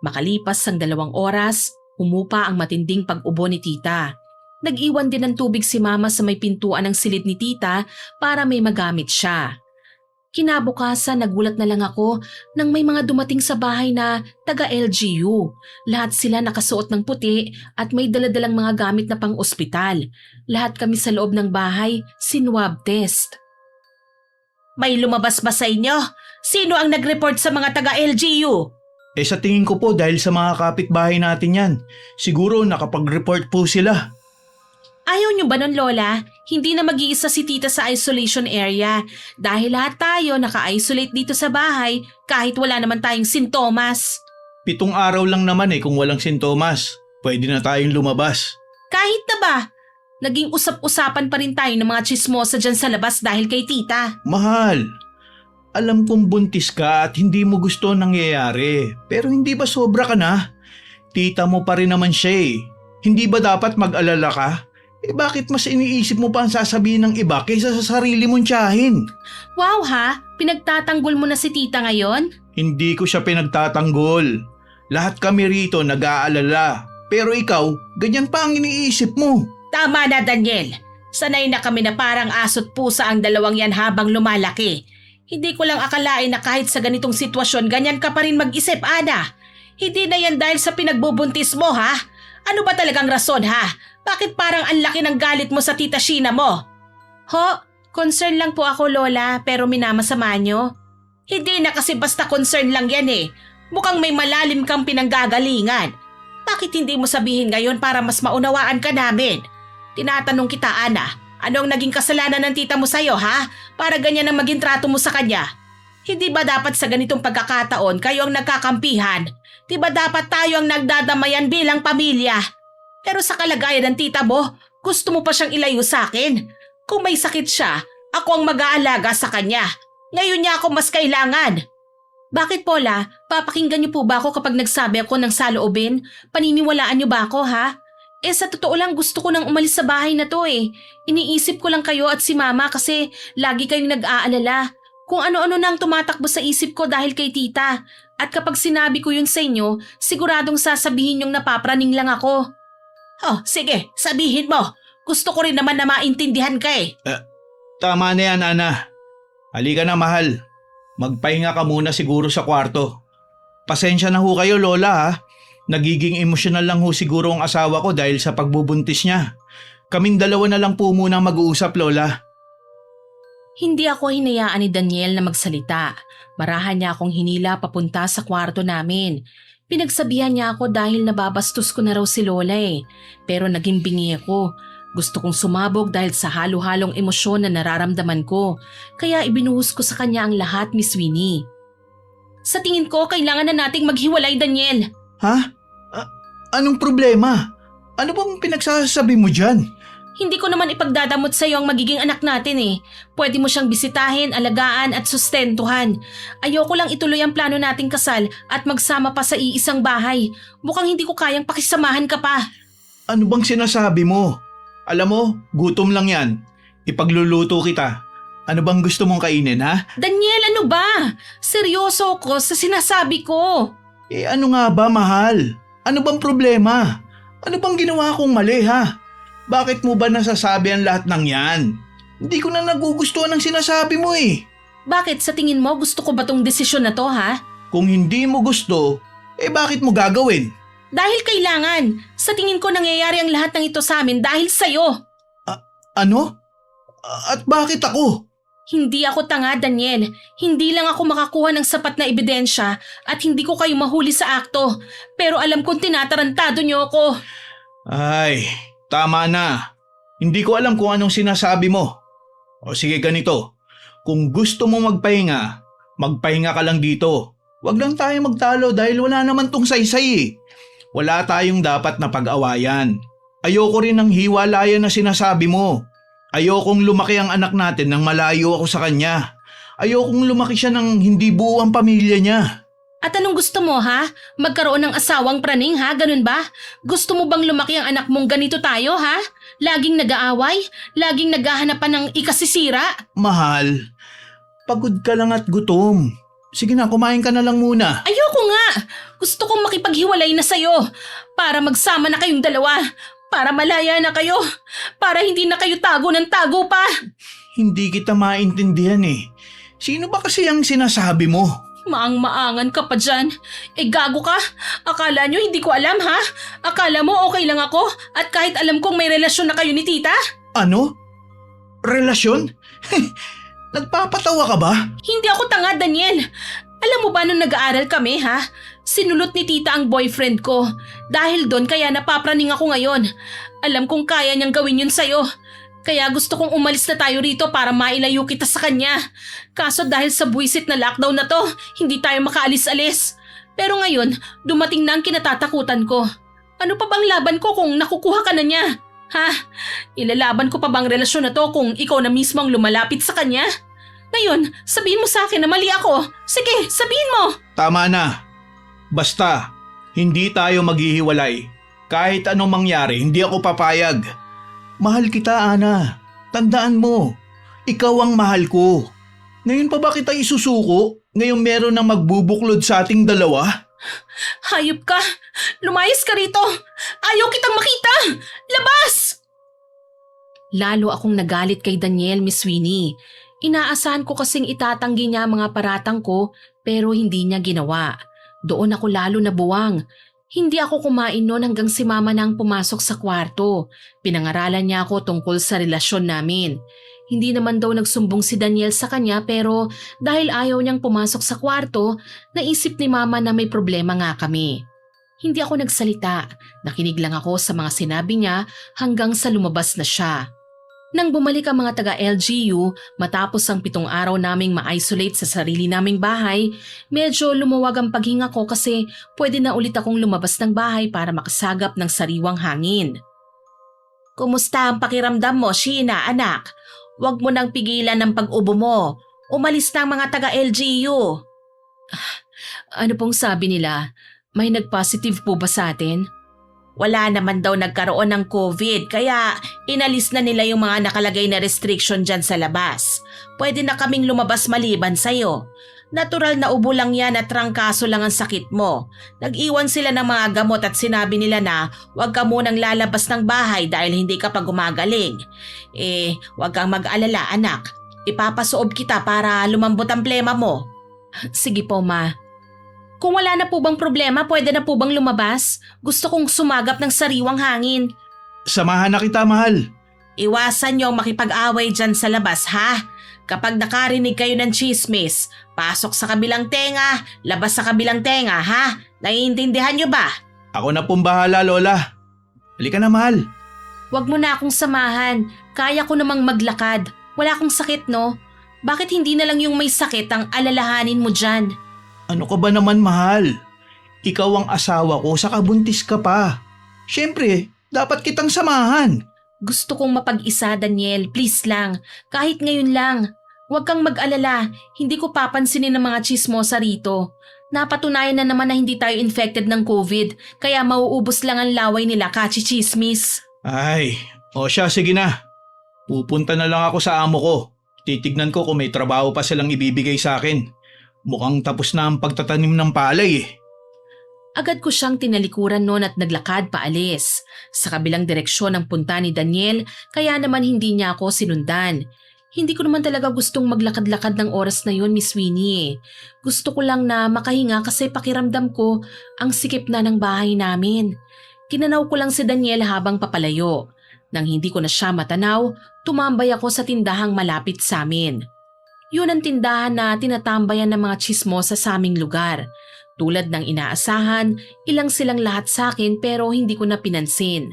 Makalipas ang 2 oras, umupa ang matinding pag-ubo ni tita. Nag-iwan din ng tubig si Mama sa may pintuan ng silid ni tita para may magamit siya. Kinabukasan nagulat na lang ako nang may mga dumating sa bahay na taga-LGU. Lahat sila nakasuot ng puti at may daladalang mga gamit na pang-ospital. Lahat kami sa loob ng bahay, sinwab test. May lumabas ba sa inyo? Sino ang nag-report sa mga taga-LGU? Sa tingin ko po dahil sa mga kapitbahay natin yan. Siguro nakapag-report po sila. Ayaw niyo ba nun, Lola? Hindi na mag-iisa si tita sa isolation area dahil lahat tayo naka-isolate dito sa bahay kahit wala naman tayong sintomas. 7 araw lang naman kung walang sintomas. Pwede na tayong lumabas. Kahit na ba? Naging usap-usapan pa rin tayo ng mga chismosa dyan sa labas dahil kay tita. Mahal, alam kong buntis ka at hindi mo gusto nangyayari. Pero hindi ba sobra ka na? Tita mo pa rin naman siya eh. Hindi ba dapat mag-alala ka? Bakit mas iniisip mo pa ang sasabihin ng iba kaysa sa sarili mong tiyahin? Wow ha? Pinagtatanggol mo na si tita ngayon? Hindi ko siya pinagtatanggol. Lahat kami rito nag-aalala. Pero ikaw, ganyan pa ang iniisip mo. Tama na, Daniel. Sanay na kami na parang aso't pusa ang dalawang yan habang lumalaki. Hindi ko lang akalain na kahit sa ganitong sitwasyon ganyan ka pa rin mag-isip, Ana. Hindi na yan dahil sa pinagbubuntis mo, ha? Ano ba talagang rason, ha? Bakit parang ang laki ng galit mo sa tita Sheena mo? Ho, concern lang po ako, Lola, pero minamasama nyo. Hindi na kasi basta concern lang yan eh. Mukhang may malalim kang pinanggagalingan. Bakit hindi mo sabihin ngayon para mas maunawaan ka namin? Tinatanong kita, Ana, anong naging kasalanan ng tita mo sa'yo, ha? Para ganyan ang maging trato mo sa kanya. Hindi ba dapat sa ganitong pagkakataon kayo ang nagkakampihan? Di ba dapat tayo ang nagdadamayan bilang pamilya? Pero sa kalagayan ng tita mo, gusto mo pa siyang ilayo sa akin. Kung may sakit siya, ako ang mag-aalaga sa kanya. Ngayon niya ako mas kailangan. Bakit, Paula? Papakinggan niyo po ba ako kapag nagsabi ako ng saloobin? Paniniwalaan niyo ba ako, ha? Sa totoo lang gusto ko nang umalis sa bahay na to eh. Iniisip ko lang kayo at si mama kasi lagi kayong nag-aalala. Kung ano-ano nang tumatakbo sa isip ko dahil kay tita. At kapag sinabi ko yun sa inyo, siguradong sasabihin yung napapraning lang ako. Oh, sige, sabihin mo. Gusto ko rin naman na maintindihan ka eh. Tama na yan, Ana. Halika na, mahal. Magpahinga ka muna siguro sa kwarto. Pasensya na ho kayo, Lola ha. Nagiging emosyonal lang ho siguro ang asawa ko dahil sa pagbubuntis niya. Kaming dalawa na lang po muna mag-uusap, Lola. Hindi ako hinayaan ni Daniel na magsalita. Marahan niya akong hinila papunta sa kwarto namin. Pinagsabihan niya ako dahil nababastos ko na raw si Lola eh. Pero naging bingi ako. Gusto kong sumabog dahil sa halo-halong emosyon na nararamdaman ko. Kaya ibinuhos ko sa kanya ang lahat, Miss Winnie. Sa tingin ko, kailangan na nating maghiwalay, Daniel. Ha? Anong problema? Ano bang pinagsasabi mo dyan? Hindi ko naman ipagdadamot sa iyo ang magiging anak natin eh. Pwede mo siyang bisitahin, alagaan at sustentuhan. Ayoko lang ituloy ang plano nating kasal at magsama pa sa iisang bahay. Mukhang hindi ko kayang pakisamahan ka pa. Ano bang sinasabi mo? Alam mo, gutom lang yan. Ipagluluto kita. Ano bang gusto mong kainin, ha? Daniel, ano ba? Seryoso ko sa sinasabi ko. Ano nga ba, mahal? Ano bang problema? Ano bang ginawa kong mali, ha? Bakit mo ba nasasabi ang lahat ng yan? Hindi ko na nagugustuhan ang sinasabi mo eh. Bakit sa tingin mo gusto ko ba tong desisyon na to, ha? Kung hindi mo gusto, bakit mo gagawin? Dahil kailangan. Sa tingin ko nangyayari ang lahat ng ito sa amin dahil sa'yo. Ano? At bakit ako? Hindi ako tanga, Daniel. Hindi lang ako makakuha ng sapat na ebidensya at hindi ko kayo mahuli sa akto. Pero alam kong tinatarantado niyo ako. Ay, tama na. Hindi ko alam kung anong sinasabi mo. O sige ganito, kung gusto mo magpahinga, magpahinga ka lang dito. Huwag lang tayo magtalo dahil wala naman tong saysay eh. Wala tayong dapat na pag-awayan. Ayoko rin ng hiwalayan na sinasabi mo. Ayokong lumaki ang anak natin nang malayo ako sa kanya. Ayokong lumaki siya nang hindi buo ang pamilya niya. At anong gusto mo, ha? Magkaroon ng asawang praning, ha? Ganun ba? Gusto mo bang lumaki ang anak mong ganito tayo, ha? Laging nag-aaway? Laging naghahanapan ng ikasisira? Mahal, pagod ka lang at gutom. Sige na, kumain ka na lang muna. Ayoko nga! Gusto kong makipaghiwalay na sa'yo. Para magsama na kayong dalawa. Para malaya na kayo. Para hindi na kayo tago ng tago pa. Hindi kita maintindihan eh. Sino ba kasi ang sinasabi mo? Maang-maangan ka pa dyan. Gago ka? Akala nyo hindi ko alam, ha? Akala mo okay lang ako at kahit alam kong may relasyon na kayo ni tita? Ano? Relasyon? Nagpapatawa ka ba? Hindi ako tanga, Daniel. Alam mo ba nung nag-aaral kami, ha? Sinulot ni tita ang boyfriend ko. Dahil doon kaya napapraning ako ngayon. Alam kong kaya niyang gawin yun sa'yo. Kaya gusto kong umalis na tayo rito para mailayo kita sa kanya. Kaso dahil sa buwisit na lockdown na to, hindi tayo makaalis-alis. Pero ngayon, dumating na ang kinatatakutan ko. Ano pa bang laban ko kung nakukuha ka na niya? Ha? Ilalaban ko pa bang relasyon na to kung ikaw na mismo ang lumalapit sa kanya? Ngayon, sabihin mo sa akin na mali ako. Sige, sabihin mo. Tama na. Basta, hindi tayo maghihiwalay. Kahit anong mangyari, hindi ako papayag. Mahal kita, Ana. Tandaan mo, ikaw ang mahal ko. Ngayon pa ba kita isusuko? Ngayong meron na magbubuklod sa ating dalawa? Hayop ka! Lumayas ka rito! Ayaw kitang makita! Labas! Lalo akong nagalit kay Daniel, Miss Winnie. Inaasahan ko kasing itatanggi niya ang mga paratang ko pero hindi niya ginawa. Doon ako lalo nabuwang. Hindi ako kumain noon hanggang si mama na ang pumasok sa kwarto. Pinangaralan niya ako tungkol sa relasyon namin. Hindi naman daw nagsumbong si Daniel sa kanya pero dahil ayaw niyang pumasok sa kwarto, naisip ni mama na may problema nga kami. Hindi ako nagsalita. Nakinig lang ako sa mga sinabi niya hanggang sa lumabas na siya. Nang bumalik ang mga taga-LGU matapos ang 7 araw naming ma-isolate sa sarili naming bahay, medyo lumuwag ang paghinga ko kasi pwede na ulit akong lumabas ng bahay para makasagap ng sariwang hangin. Kumusta ang pakiramdam mo, Sheena, anak? Huwag mo nang pigilan ng pag-ubo mo. Umalis na ang mga taga-LGU. Ano pong sabi nila? May nag-positive po ba sa atin? Wala naman daw nagkaroon ng COVID kaya inalis na nila yung mga nakalagay na restriction dyan sa labas. Pwede na kaming lumabas maliban sa'yo. Natural na ubo lang yan at trangkaso lang ang sakit mo. Nag-iwan sila ng mga gamot at sinabi nila na huwag ka munang lalabas ng bahay dahil hindi ka pa gumagaling. Huwag kang mag-alala anak. Ipapasoob kita para lumambot ang plema mo. Sige po ma. Kung wala na po bang problema, pwede na po bang lumabas? Gusto kong sumagap ng sariwang hangin. Samahan na kita, mahal. Iwasan niyong makipag-away dyan sa labas, ha? Kapag nakarinig kayo ng chismis, pasok sa kabilang tenga, labas sa kabilang tenga, ha? Naiintindihan niyo ba? Ako na pong bahala, Lola. Halika na, mahal. Huwag mo na akong samahan. Kaya ko namang maglakad. Wala akong sakit, no? Bakit hindi na lang yung may sakit ang alalahanin mo dyan? Ano ka ba naman, mahal? Ikaw ang asawa ko, saka buntis ka pa. Siyempre, dapat kitang samahan. Gusto kong mapag-isa, Daniel. Please lang. Kahit ngayon lang. Huwag kang mag-alala. Hindi ko papansinin ng mga chismosa rito. Napatunayan na naman na hindi tayo infected ng COVID, kaya mauubos lang ang laway nila kachichismis. Ay, o siya, sige na. Pupunta na lang ako sa amo ko. Titignan ko kung may trabaho pa silang ibibigay sa akin. Mukhang tapos na ang pagtatanim ng palay eh. Agad ko siyang tinalikuran noon at naglakad paalis. Sa kabilang direksyon ang punta ni Daniel, kaya naman hindi niya ako sinundan. Hindi ko naman talaga gustong maglakad-lakad ng oras na yon, Miss Winnie. Gusto ko lang na makahinga kasi pakiramdam ko ang sikip na ng bahay namin. Kinanaw ko lang si Daniel habang papalayo. Nang hindi ko na siya matanaw, tumambay ako sa tindahang malapit sa amin. Yun ang tindahan na tinatambayan ng mga chismosa sa aming lugar. Tulad ng inaasahan, ilang silang lahat sa akin pero hindi ko na pinansin.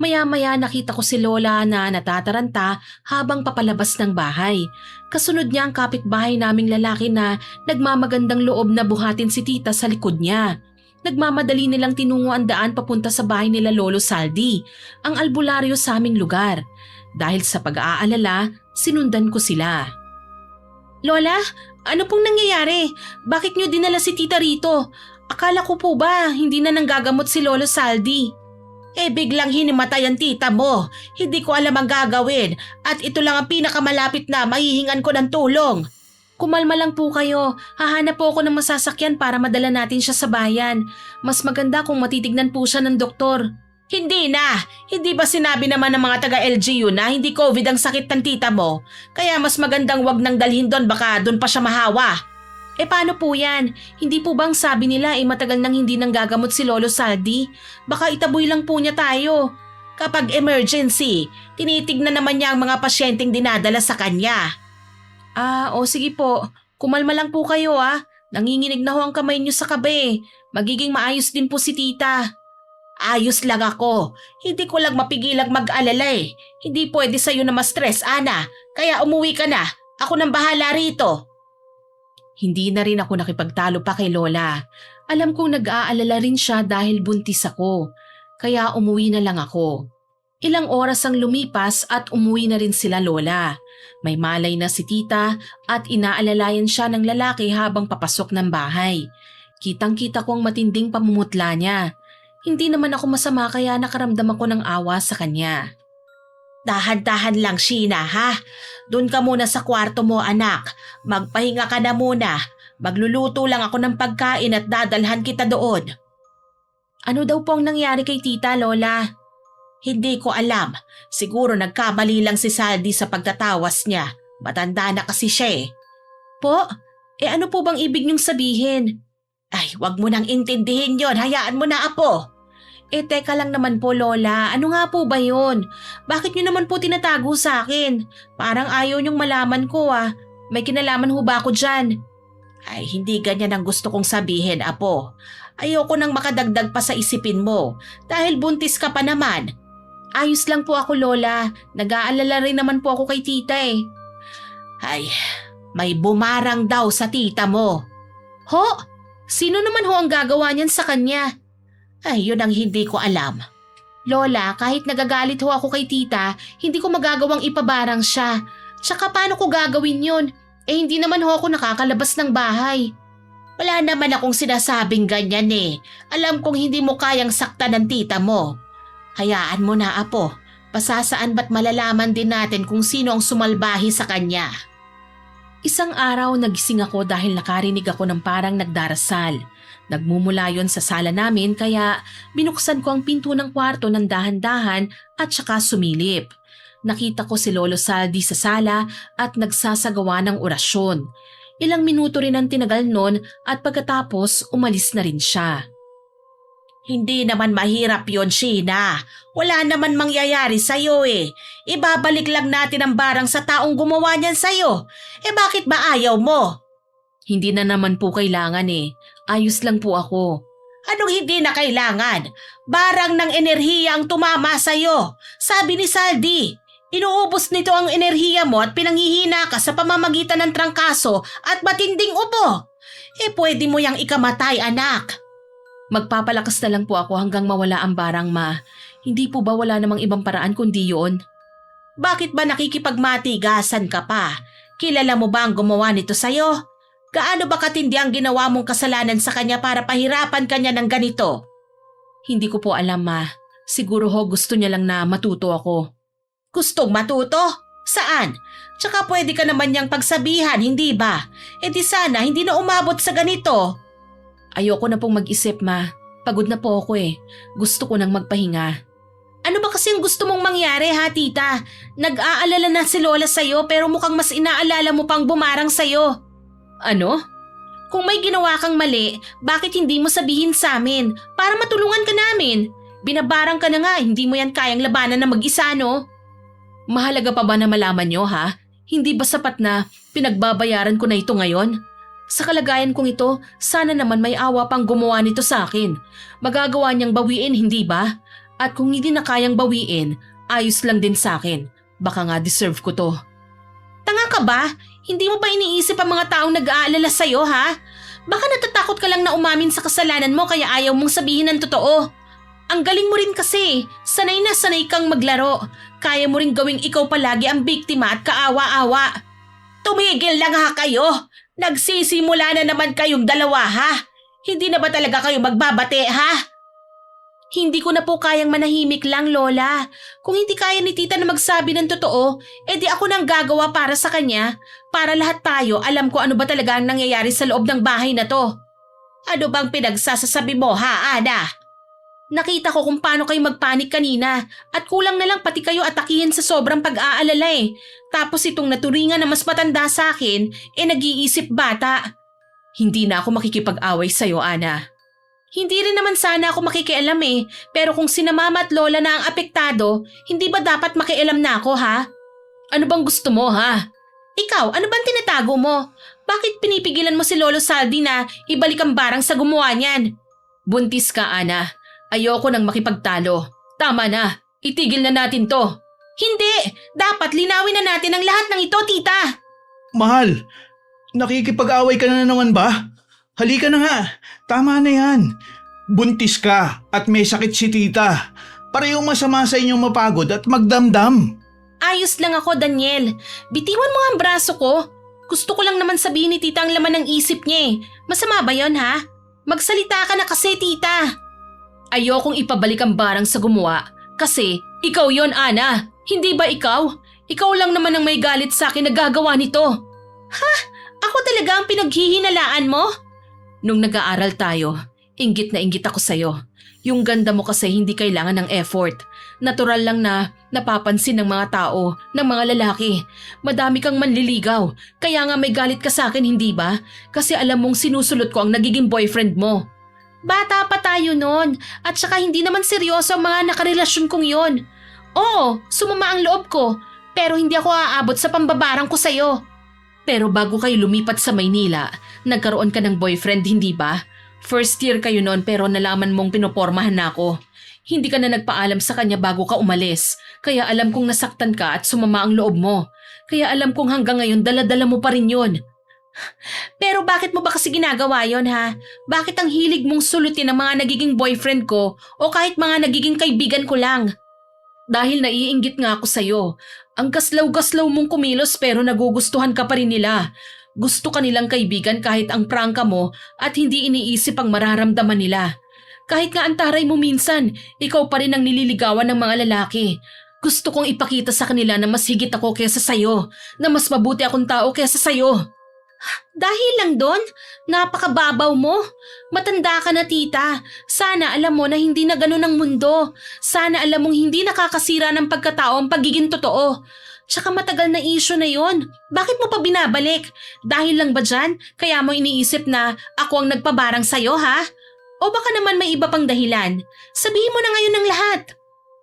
Maya-maya nakita ko si Lola na natataranta habang papalabas ng bahay. Kasunod niya ang kapitbahay naming lalaki na nagmamagandang loob na buhatin si tita sa likod niya. Nagmamadali nilang tinungo ang daan papunta sa bahay nila Lolo Saldi, ang albularyo sa aming lugar. Dahil sa pag-aalala, sinundan ko sila. Lola, ano pong nangyayari? Bakit niyo dinala si tita rito? Akala ko po ba hindi na nanggagamot si Lolo Saldi? Biglang hinimatay ang tita mo. Hindi ko alam ang gagawin at ito lang ang pinakamalapit na mahihingan ko ng tulong. Kumalma lang po kayo. Hahanap po ako ng masasakyan para madala natin siya sa bayan. Mas maganda kung matitignan po siya ng doktor. Hindi na! Hindi ba sinabi naman ng mga taga-LGU na hindi COVID ang sakit ng tita mo? Kaya mas magandang wag nang dalhin doon, baka doon pa siya mahawa. Paano po yan? Hindi po bang sabi nila matagal nang hindi nang gagamot si Lolo Saldi? Baka itaboy lang po niya tayo. Kapag emergency, tinitignan naman niya ang mga pasyenteng dinadala sa kanya. O sige po. Kumalma lang po kayo Nanginginig na ho ang kamay niyo sa kabe. Magiging maayos din po si tita. Ayos lang ako. Hindi ko lang mapigilang mag-alala eh. Hindi pwede sa'yo na ma-stress, Ana. Kaya umuwi ka na. Ako nang bahala rito. Hindi na rin ako nakipagtalo pa kay Lola. Alam kong nag-aalala rin siya dahil buntis ako. Kaya umuwi na lang ako. Ilang oras ang lumipas at umuwi na rin sila Lola. May malay na si tita at inaalalayan siya ng lalaki habang papasok ng bahay. Kitang-kita ko ang matinding pamumutla niya. Hindi naman ako masama kaya nakaramdam ako ng awa sa kanya. Dahan-dahan lang, Sheena, ha? Doon ka muna sa kwarto mo, anak. Magpahinga ka na muna. Magluluto lang ako ng pagkain at dadalhan kita doon. Ano daw po ang nangyari kay tita, Lola? Hindi ko alam. Siguro nagkamali lang si Saldi sa pagtatawas niya. Matanda na kasi siya eh. Po? Ano po bang ibig niyong sabihin? Ay, wag mo nang intindihin yon. Hayaan mo na, apo. Teka lang naman po, Lola. Ano nga po ba yun? Bakit niyo naman po tinatago sa akin? Parang ayaw niyong malaman ko May kinalaman ho ba ako dyan? Ay, hindi ganyan ang gusto kong sabihin, apo. Ayoko nang makadagdag pa sa isipin mo dahil buntis ka pa naman. Ayos lang po ako, Lola. Nag-aalala rin naman po ako kay tita eh. Ay, may bumarang daw sa tita mo. Ho? Sino naman ho ang gagawa niyan sa kanya? Ay, yun ang hindi ko alam. Lola, kahit nagagalit ho ako kay tita, hindi ko magagawang ipabarang siya. Tsaka paano ko gagawin yun? Eh hindi naman ho ako nakakalabas ng bahay. Wala naman akong sinasabing ganyan eh. Alam kong hindi mo kayang saktan ng tita mo. Hayaan mo na, apo. Pasasaan ba't malalaman din natin kung sino ang sumalbahi sa kanya. Isang araw nagising ako dahil nakarinig ako ng parang nagdarasal. Nagmumula yon sa sala namin kaya binuksan ko ang pinto ng kwarto ng dahan-dahan at saka sumilip. Nakita ko si Lolo Saldi sa sala at nagsasagawa ng orasyon. Ilang minuto rin ang tinagal nun at pagkatapos umalis na rin siya. Hindi naman mahirap yon, Sheena. Wala naman mangyayari sa'yo eh. Ibabalik lang natin ang barang sa taong gumawa niyan sa'yo. Eh bakit ba ayaw mo? Hindi na naman po kailangan eh. Ayos lang po ako. Anong hindi na kailangan? Barang ng enerhiya ang tumama sa'yo. Sabi ni Saldi, inuubos nito ang enerhiya mo at pinanghihina ka sa pamamagitan ng trangkaso at matinding ubo. Eh pwede mo yang ikamatay, anak. Magpapalakas na lang po ako hanggang mawala ang barang, ma. Hindi po ba wala namang ibang paraan kundi yun? Bakit ba nakikipagmatigasan ka pa? Kilala mo ba ang gumawa nito sa'yo? Gaano ba katindi ang ginawa mong kasalanan sa kanya para pahirapan kanya ng ganito? Hindi ko po alam, ma. Siguro ho gusto niya lang na matuto ako. Gustong matuto? Saan? Tsaka pwede ka naman niyang pagsabihan, hindi ba? E di sana hindi na umabot sa ganito. Ayoko na pong mag-isip, ma. Pagod na po ako eh. Gusto ko nang magpahinga. Ano ba kasi ang gusto mong mangyari, ha, tita? Nag-aalala na si Lola sa'yo pero mukhang mas inaalala mo pang bumarang sa'yo. Ano? Kung may ginawa kang mali, bakit hindi mo sabihin sa amin para matulungan ka namin? Binabarang ka na nga, hindi mo yan kayang labanan na mag-isa, no? Mahalaga pa ba na malaman nyo, ha? Hindi ba sapat na pinagbabayaran ko na ito ngayon? Sa kalagayan kong ito, sana naman may awa pang gumawa nito sa akin. Magagawa niyang bawiin, hindi ba? At kung hindi na kayang bawiin, ayos lang din sa akin. Baka nga deserve ko to. Tanga ka ba? Hindi mo pa iniisip ang mga taong nag-aalala sa'yo, ha? Baka natatakot ka lang na umamin sa kasalanan mo kaya ayaw mong sabihin ng totoo. Ang galing mo rin kasi. Sanay na sanay kang maglaro. Kaya mo rin gawing ikaw palagi ang biktima at kaawa-awa. Tumigil lang ha kayo! Nagsisimula na naman kayong dalawa, ha? Hindi na ba talaga kayo magbabate, ha? Hindi ko na po kayang manahimik lang, Lola. Kung hindi kaya ni tita na magsabi ng totoo, edi ako nang gagawa para sa kanya. Para lahat tayo alam ko ano ba talaga ang nangyayari sa loob ng bahay na to. Ano bang pinagsasasabi mo, ha, Ana? Nakita ko kung paano kayo magpanik kanina at kulang na lang pati kayo atakihin sa sobrang pag-aalala eh. Tapos itong naturingan na mas matanda sa akin, nag-iisip bata. Hindi na ako makikipag-away sa'yo, Ana. Hindi rin naman sana ako makikialam eh, pero kung sina mama at lola na ang apektado, hindi ba dapat makialam na ako, ha? Ano bang gusto mo, ha? Ikaw, ano bang tinatago mo? Bakit pinipigilan mo si Lolo Saldi na ibalik ang barang sa gumawa niyan? Buntis ka, Ana. Ayoko nang makipagtalo. Tama na. Itigil na natin to. Hindi! Dapat linawin na natin ang lahat ng ito, tita! Mahal, nakikipag-away ka na naman ba? Halika na nga. Tama na yan. Buntis ka at may sakit si tita. Parehong masama sa inyong mapagod at magdamdam. Ayos lang ako, Daniel. Bitiwan mo nga ang braso ko. Gusto ko lang naman sabihin ni tita ang laman ng isip niya eh. Masama ba yon, ha? Magsalita ka na kasi, tita. Ayokong ipabalik ang barang sa gumawa kasi ikaw yon, Ana. Hindi ba ikaw? Ikaw lang naman ang may galit sa akin na gagawa nito. Ha? Ako talaga ang pinaghihinalaan mo? Nung nag-aaral tayo, inggit na inggit ako sa'yo. Yung ganda mo kasi hindi kailangan ng effort. Natural lang na napapansin ng mga tao, ng mga lalaki. Madami kang manliligaw. Kaya nga may galit ka sa akin, hindi ba? Kasi alam mong sinusulot ko ang nagiging boyfriend mo. Bata pa tayo noon at saka hindi naman seryoso ang mga nakarelasyon kong yon. Oo, sumama ang loob ko pero hindi ako aabot sa pambabarang ko sa'yo. Pero bago kayo lumipat sa Maynila, nagkaroon ka ng boyfriend, hindi ba? First year kayo noon pero nalaman mong pinopormahan na ako. Hindi ka na nagpaalam sa kanya bago ka umalis. Kaya alam kong nasaktan ka at sumama ang loob mo. Kaya alam kong hanggang ngayon dala-dala mo pa rin yun. Pero bakit mo ba kasi ginagawa yon ha? Bakit ang hilig mong sulutin ang mga nagiging boyfriend ko o kahit mga nagiging kaibigan ko lang? Dahil naiinggit nga ako sa'yo. Ang gaslaw-gaslaw mong kumilos pero nagugustuhan ka pa rin nila. Gusto ka nilang kaibigan kahit ang prangka mo at hindi iniisip ang mararamdaman nila. Kahit nga ang taray mo minsan, ikaw pa rin ang nililigawan ng mga lalaki. Gusto kong ipakita sa kanila na mas higit ako kesa sa'yo, na mas mabuti akong tao kesa sa'yo. Dahil lang doon, napakababaw mo. Matanda ka na tita. Sana alam mo na hindi na ganun ang mundo. Sana alam mong hindi nakakasira ng pagkatao ang pagiging totoo. Tsaka matagal na issue na yon. Bakit mo pa binabalik? Dahil lang ba dyan, kaya mo iniisip na ako ang nagpabarang sa'yo ha? O baka naman may iba pang dahilan? Sabihin mo na ngayon ng lahat.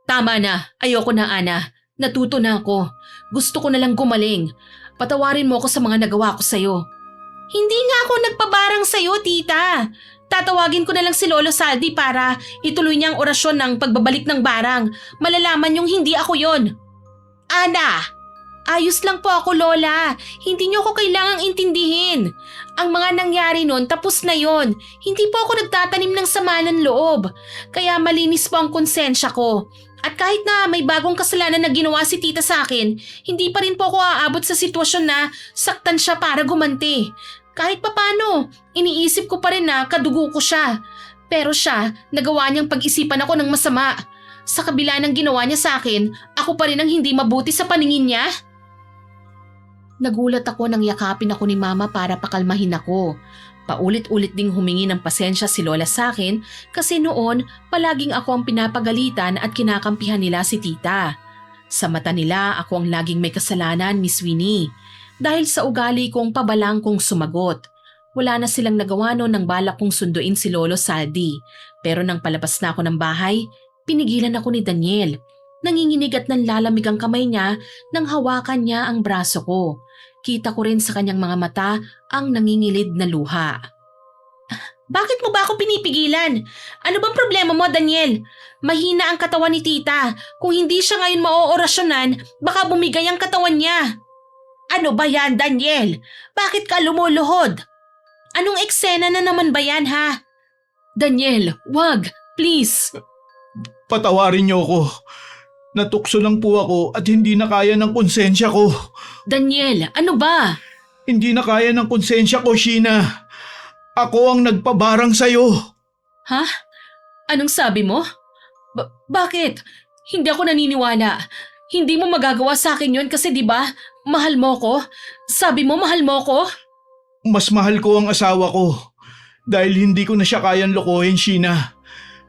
Tama na, ayoko na Ana. Natuto na ako. Gusto ko na lang gumaling. Patawarin mo ako sa mga nagawa ko sa'yo. Hindi nga ako nagpabarang sa'yo, tita. Tatawagin ko na lang si Lolo Saldi para ituloy niya ang orasyon ng pagbabalik ng barang. Malalaman yung hindi ako yon. Ana, ayos lang po ako, Lola. Hindi niyo ako kailangang intindihin. Ang mga nangyari noon, tapos na yon. Hindi po ako nagtatanim ng sama ng loob. Kaya malinis po ang konsensya ko. At kahit na may bagong kasalanan na ginawa si tita sa akin, hindi pa rin po ako aabot sa sitwasyon na saktan siya para gumanti. Kahit papano, iniisip ko pa rin na kadugo ko siya. Pero siya, nagawa niyang pag-isipan ako ng masama. Sa kabila ng ginawa niya sa akin, ako pa rin ang hindi mabuti sa paningin niya. Nagulat ako nang yakapin ako ni Mama para pakalmahin ako. Paulit-ulit ding humingi ng pasensya si Lola sa akin kasi noon palaging ako ang pinapagalitan at kinakampihan nila si tita. Sa mata nila ako ang laging may kasalanan, Miss Winnie. Dahil sa ugali kong pabalang kong sumagot. Wala na silang nagawa noon nang balak kong sunduin si Lolo Saldi. Pero nang palabas na ako ng bahay, pinigilan ako ni Daniel. Nanginginig at nanlalamig ang kamay niya nang hawakan niya ang braso ko. Kita ko rin sa kanyang mga mata ang nangingilid na luha. Bakit mo ba ako pinipigilan? Ano bang problema mo, Daniel? Mahina ang katawan ni tita. Kung hindi siya ngayon maoorasyonan, baka bumigay ang katawan niya. Ano ba yan, Daniel? Bakit ka lumuluhod? Anong eksena na naman ba yan, ha? Daniel, wag, please. Patawarin niyo ako. Natukso lang po ako at hindi na kaya ng konsensya ko. Daniel, ano ba? Hindi na kaya ng konsensya ko, Sheena. Ako ang nagpabarang sa'yo. Ha? Anong sabi mo? Bakit? Hindi ako naniniwala. Hindi mo magagawa sa akin yon kasi 'di ba? Mahal mo ko? Sabi mo mahal mo ko? Mas mahal ko ang asawa ko. Dahil hindi ko na siya kayang lokohin, Sheena.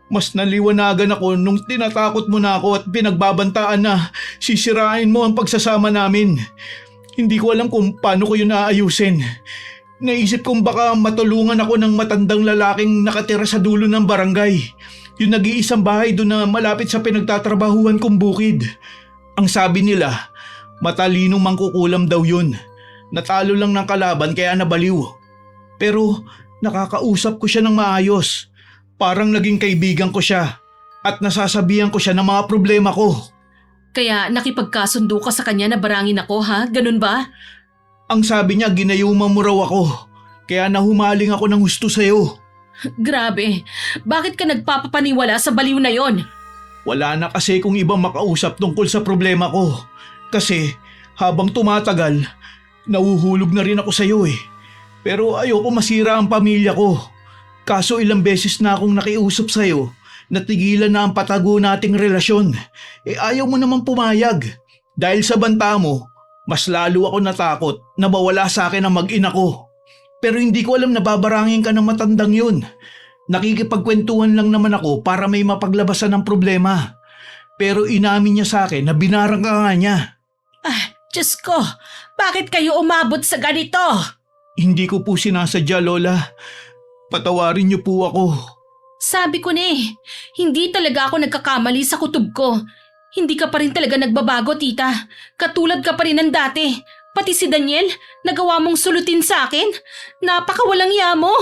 Mas naliwanagan ako nung tinatakot mo na ako at pinagbabantaan na sisirain mo ang pagsasama namin. Hindi ko alam kung paano ko yun aayusin. Naisip kong baka matulungan ako ng matandang lalaking nakatira sa dulo ng barangay. Yung nag-iisang bahay doon na malapit sa pinagtatrabahuhan kong bukid. Ang sabi nila, matalinong mangkukulam daw yun. Natalo lang ng kalaban kaya nabaliw. Pero nakakausap ko siya ng maayos. Parang naging kaibigan ko siya at nasasabihan ko siya ng mga problema ko. Kaya nakipagkasundo ka sa kanya na barangin ako, ha? Ganun ba? Ang sabi niya ginayuma mo raw ako, kaya nahumaling ako ng gusto sa'yo. Grabe, bakit ka nagpapapaniwala sa baliw na yon? Wala na kasi kung ibang makausap tungkol sa problema ko. Kasi habang tumatagal, nahuhulog na rin ako sa'yo eh. Pero ayoko masira ang pamilya ko. Kaso ilang beses na akong nakiusap sa'yo, natigilan na ang patago nating relasyon. Ayaw mo naman pumayag. Dahil sa banta mo, mas lalo ako natakot na mawala sa akin ang mag-ina ko. Pero hindi ko alam na babarangin ka ng matandang yun. Nakikipagkwentuhan lang naman ako para may mapaglabasan ng problema. Pero inamin niya sa akin na binarang ka nga niya. Diyos ko, bakit kayo umabot sa ganito? Hindi ko po sinasadya, Lola. Patawarin niyo po ako. Sabi ko na hindi talaga ako nagkakamali sa kutob ko. Hindi ka pa rin talaga nagbabago, tita. Katulad ka pa rin ng dati. Pati si Daniel, nagawa mong sulutin sa akin. Napakawalang ya mo.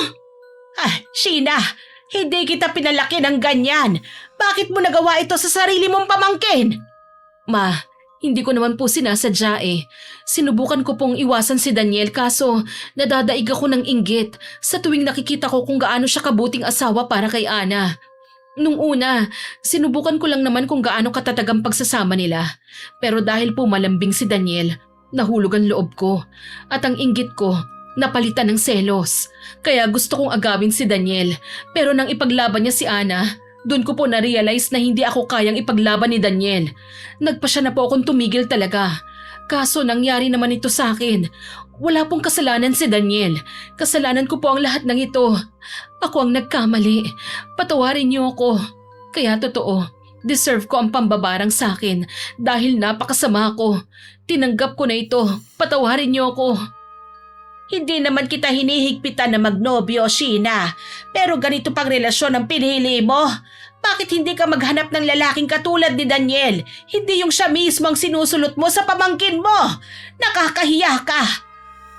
Sheena, Hindi kita pinalaki ng ganyan. Bakit mo nagawa ito sa sarili mong pamangkin? Ma, hindi ko naman po sinasadya eh. Sinubukan ko pong iwasan si Daniel kaso nadadaig ako ng inggit sa tuwing nakikita ko kung gaano siya kabuting asawa para kay Ana. Nung una, sinubukan ko lang naman kung gaano katatag ang pagsasama nila. Pero dahil po malambing si Daniel, nahulog ang loob ko. At ang inggit ko, napalitan ng selos. Kaya gusto kong agawin si Daniel. Pero nang ipaglaban niya si Ana, doon ko po na-realize na hindi ako kayang ipaglaban ni Daniel. Nagpasya na po akong tumigil talaga. Kaso nangyari naman ito sa akin. Wala pong kasalanan si Daniel. Kasalanan ko po ang lahat ng ito. Ako ang nagkamali. Patawarin niyo ako. Kaya totoo, deserve ko ang pambabarang sa akin dahil napakasama ko. Tinanggap ko na ito. Patawarin niyo ako. Hindi naman kita hinihigpitan na magnobyo, Sheena. Pero ganito pang relasyon ang pinili mo. Bakit hindi ka maghanap ng lalaking katulad ni Daniel? Hindi yung siya mismo ang sinusulot mo sa pamangkin mo. Nakakahiya ka.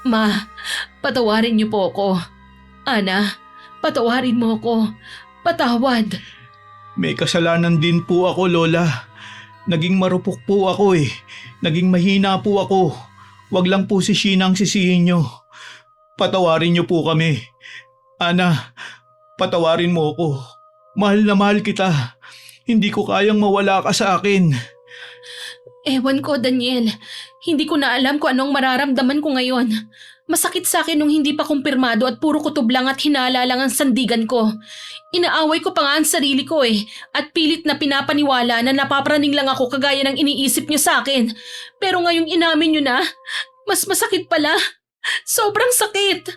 Ma, patawarin niyo po ako. Ana, patawarin mo ako. Patawad. May kasalanan din po ako, Lola. Naging marupok po ako eh. Naging mahina po ako. Wag lang po si Sheena ang sisihin niyo. Patawarin niyo po kami. Ana, patawarin mo ako. Mahal na mahal kita. Hindi ko kayang mawala ka sa akin. Ewan ko, Daniel. Hindi ko na alam kung anong mararamdaman ko ngayon. Masakit sa akin nung hindi pa kumpirmado at puro kutob lang at hinala lang ang sandigan ko. Inaaway ko pa nga ang sarili ko eh. At pilit na pinapaniwala na napapraning lang ako kagaya ng iniisip niyo sa akin. Pero ngayong inamin niyo na, mas masakit pala. Sobrang sakit.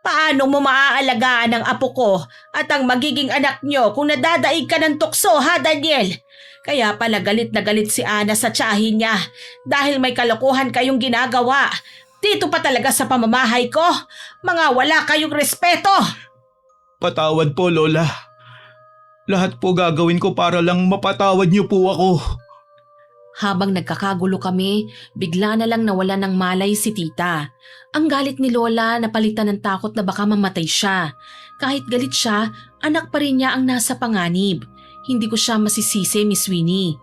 Paano mo maaalagaan ang apo ko at ang magiging anak niyo kung nadadaig ka ng tukso, ha, Daniel? Kaya pala galit na galit si Ana sa tiyahin niya dahil may kalokohan kayong ginagawa. Dito pa talaga sa pamamahay ko, mga wala kayong respeto. Patawad po, Lola. Lahat po gagawin ko para lang mapatawad niyo po ako. Habang nagkakagulo kami, bigla na lang nawala ng malay si tita. Ang galit ni Lola napalitan ng takot na baka mamatay siya. Kahit galit siya, anak pa rin niya ang nasa panganib. Hindi ko siya masisisi, Miss Winnie.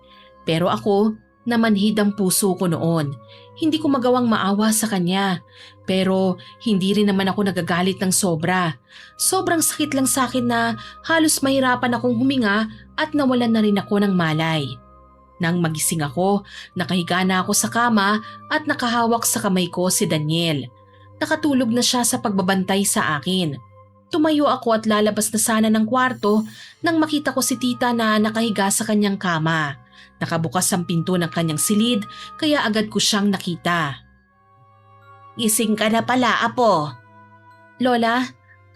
Pero ako, namanhid ang puso ko noon. Hindi ko magawang maawa sa kanya. Pero hindi rin naman ako nagagalit ng sobra. Sobrang sakit lang sa akin na halos mahirapan akong huminga at nawalan na rin ako ng malay. Nang magising ako, nakahiga na ako sa kama at nakahawak sa kamay ko si Daniel. Nakatulog na siya sa pagbabantay sa akin. Tumayo ako at lalabas na sana ng kwarto nang makita ko si tita na nakahiga sa kanyang kama. Nakabukas ang pinto ng kanyang silid kaya agad ko siyang nakita. Gising ka na pala, apo. Lola,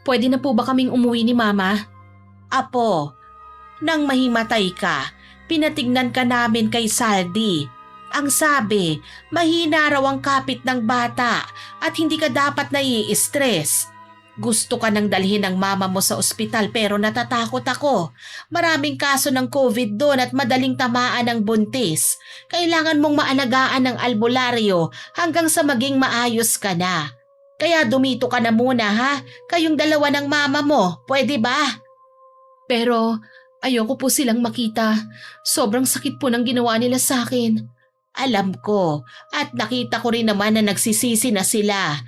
pwede na po ba kaming umuwi ni Mama? Apo, nang mahimatay ka, pinatignan ka namin kay Saldi. Ang sabi, mahina raw ang kapit ng bata at hindi ka dapat nai-stress. Gusto ka nang dalhin ng mama mo sa ospital pero natatakot ako. Maraming kaso ng COVID doon at madaling tamaan ng buntis. Kailangan mong maalagaan ng albularyo hanggang sa maging maayos ka na. Kaya dumito ka na muna, ha? Kayong dalawa ng mama mo, pwede ba? Pero ayoko po silang makita. Sobrang sakit po ng ginawa nila sa akin. Alam ko at nakita ko rin naman na nagsisisi na sila.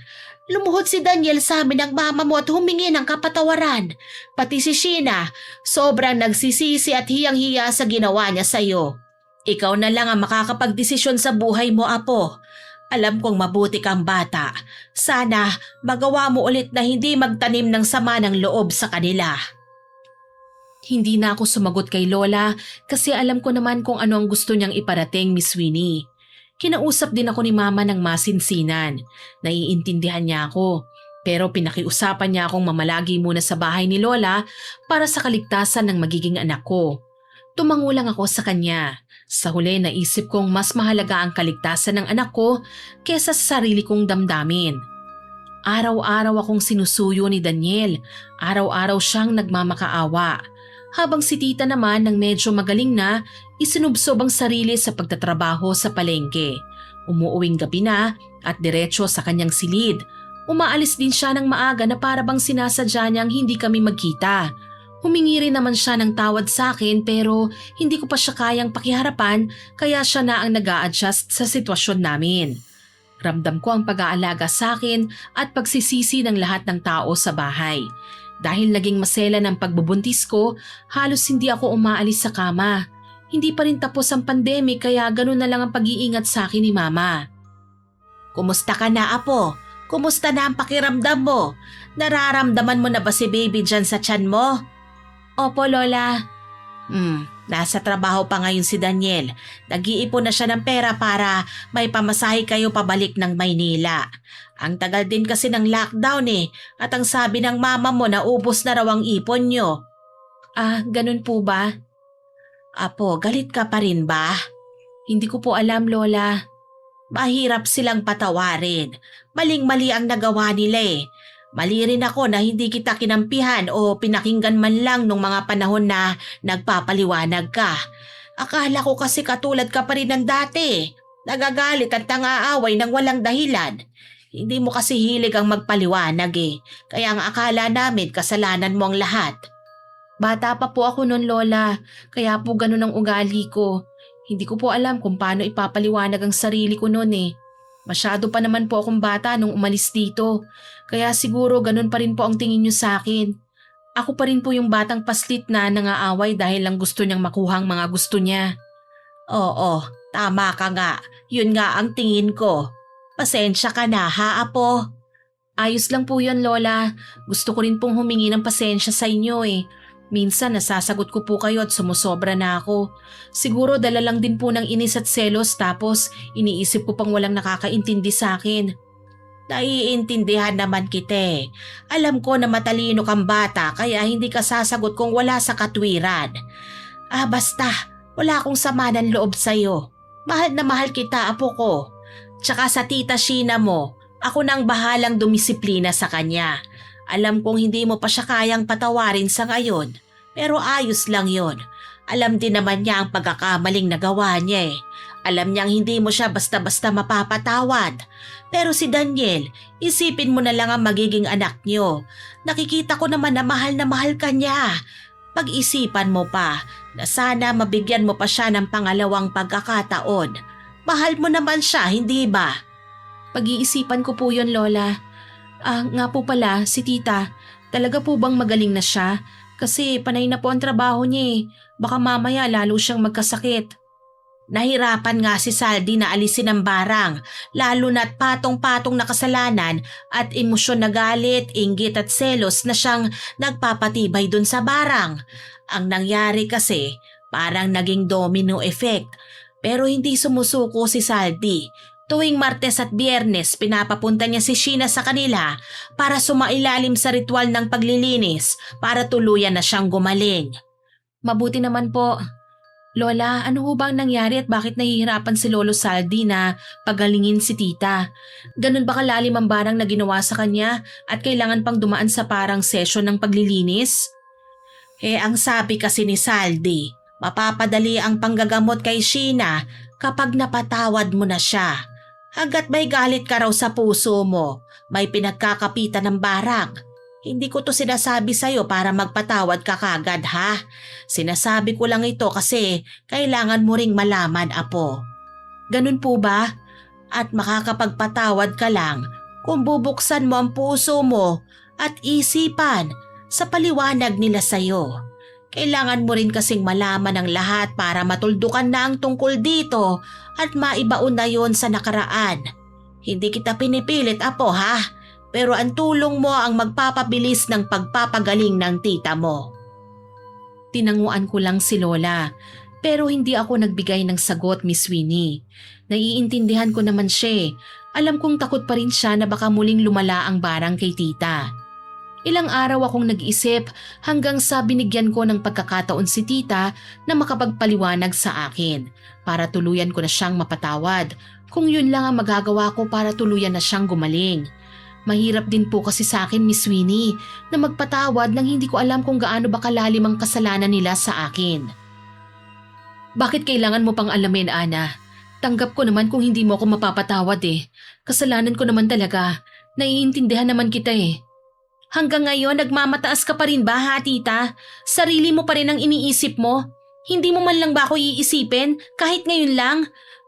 Lumuhod si Daniel sa amin ng mama mo at humingi ng kapatawaran. Pati si Sheena, sobrang nagsisisi at hiyang-hiya sa ginawa niya sa'yo. Ikaw na lang ang makakapagdesisyon sa buhay mo, apo. Alam kong mabuti kang bata. Sana magawa mo ulit na hindi magtanim ng sama ng loob sa kanila. Hindi na ako sumagot kay Lola kasi alam ko naman kung ano ang gusto niyang iparating, Miss Winnie. Kinausap din ako ni Mama ng masinsinan. Naiintindihan niya ako. Pero pinakiusapan niya akong mamalagi muna sa bahay ni Lola para sa kaligtasan ng magiging anak ko. Tumango lang ako sa kanya. Sa huli naisip kong mas mahalaga ang kaligtasan ng anak ko kesa sa sarili kong damdamin. Araw-araw akong sinusuyo ni Daniel. Araw-araw siyang nagmamakaawa. Habang si tita naman nang medyo magaling na, isinubsob ang sarili sa pagtatrabaho sa palengke. Umuuwing gabi na at diretso sa kanyang silid. Umaalis din siya ng maaga na para bang sinasadya niyang hindi kami magkita. Humingi rin naman siya ng tawad sa akin pero hindi ko pa siya kayang pakiharapan kaya siya na ang nag-a-adjust sa sitwasyon namin. Ramdam ko ang pag-aalaga sa akin at pagsisisi ng lahat ng tao sa bahay. Dahil naging masela ng pagbubuntis ko, halos hindi ako umaalis sa kama. Hindi pa rin tapos ang pandemic kaya ganun na lang ang pag-iingat sa akin ni Mama. Kumusta ka na, Apo? Kumusta na ang pakiramdam mo? Nararamdaman mo na ba si baby dyan sa tiyan mo? Opo, Lola. Nasa trabaho pa ngayon si Daniel. Nag-iipon na siya ng pera para may pamasahe kayo pabalik ng Maynila. Ang tagal din kasi ng lockdown at ang sabi ng mama mo na ubos na raw ang ipon nyo. Ganun po ba? Apo, galit ka pa rin ba? Hindi ko po alam, Lola. Mahirap silang patawarin. Maling-mali ang nagawa nila. Mali rin ako na hindi kita kinampihan o pinakinggan man lang nung mga panahon na nagpapaliwanag ka. Akala ko kasi katulad ka pa rin ng dati. Nagagalit at nang-aaway ng walang dahilan. Hindi mo kasi hilig ang magpaliwanag Kaya ang akala namin kasalanan mo ang lahat. Bata pa po ako noon, Lola. Kaya po ganun ang ugali ko. Hindi ko po alam kung paano ipapaliwanag ang sarili ko noon Masyado pa naman po akong bata nung umalis dito. Kaya siguro ganun pa rin po ang tingin niyo sa akin. Ako pa rin po yung batang paslit na nangaaway dahil lang gusto niyang makuha ang mga gusto niya. Oo, tama ka nga. Yun nga ang tingin ko. Pasensya ka na, ha, Apo? Ayos lang po yun, Lola. Gusto ko rin pong humingi ng pasensya sa inyo Minsan nasasagot ko po kayo at sumusobra na ako. Siguro dala lang din po ng inis at selos tapos iniisip ko pang walang nakakaintindi sa akin. Naiintindihan naman kita. Alam ko na matalino kang bata kaya hindi ka sasagot kung wala sa katwiran. Basta, wala akong sama ng loob sa'yo. Mahal na mahal kita, Apo ko. Tsaka sa tita Sheena mo, ako nang bahalang dumisiplina sa kanya. Alam kong hindi mo pa siya kayang patawarin sa ngayon, pero ayos lang yon. Alam din naman niya ang pagkakamaling nagawa niya Alam niyang hindi mo siya basta-basta mapapatawad. Pero si Daniel, isipin mo na lang ang magiging anak niyo. Nakikita ko naman na mahal ka niya. Pag-isipan mo pa na sana mabigyan mo pa siya ng pangalawang pagkakataon. Mahal mo naman siya, hindi ba? Pag-iisipan ko po yun, Lola. Nga po pala, si tita, talaga po bang magaling na siya? Kasi panay na po ang trabaho niya Baka mamaya lalo siyang magkasakit. Nahirapan nga si Saldi na alisin ang barang, lalo na't patong-patong na kasalanan at emosyon na galit, inggit at selos na siyang nagpapatibay dun sa barang. Ang nangyari kasi, parang naging domino effect. Pero hindi sumusuko si Saldi. Tuwing Martes at Biyernes, pinapapunta niya si Sheena sa kanila para sumailalim sa ritual ng paglilinis para tuluyan na siyang gumaling. Mabuti naman po. Lola, ano ho ba ang nangyari at bakit nahihirapan si Lolo Saldi na pagalingin si tita? Ganun ba kalalim ang barang na ginawa sa kanya at kailangan pang dumaan sa parang session ng paglilinis? Ang sabi kasi ni Saldi, mapapadali ang panggagamot kay Sheena kapag napatawad mo na siya. Hanggat may galit ka raw sa puso mo, may pinagkakapitan ng barang. Hindi ko to sinasabi sa'yo para magpatawad ka kagad ha. Sinasabi ko lang ito kasi kailangan mo ring malaman, Apo. Ganun po ba? At makakapagpatawad ka lang kung bubuksan mo ang puso mo at isipan sa paliwanag nila sa'yo. Kailangan mo rin kasing malaman ang lahat para matuldukan na ang tungkol dito at maibaon na yon sa nakaraan. Hindi kita pinipilit, Apo ha, pero ang tulong mo ang magpapabilis ng pagpapagaling ng tita mo. Tinanguan ko lang si Lola, pero hindi ako nagbigay ng sagot, Miss Winnie. Naiintindihan ko naman siya. Alam kong takot pa rin siya na baka muling lumala ang barang kay tita. Ilang araw akong nag-isip hanggang sa binigyan ko ng pagkakataon si tita na makapagpaliwanag sa akin para tuluyan ko na siyang mapatawad kung yun lang ang magagawa ko para tuluyan na siyang gumaling. Mahirap din po kasi sa akin, Miss Winnie, na magpatawad nang hindi ko alam kung gaano ba kalalim ang kasalanan nila sa akin. Bakit kailangan mo pang alamin, Ana? Tanggap ko naman kung hindi mo ako mapapatawad Kasalanan ko naman talaga. Naiintindihan naman kita Hanggang ngayon, nagmamataas ka pa rin ba ha, tita? Sarili mo pa rin ang iniisip mo? Hindi mo man lang ba ako iisipin kahit ngayon lang?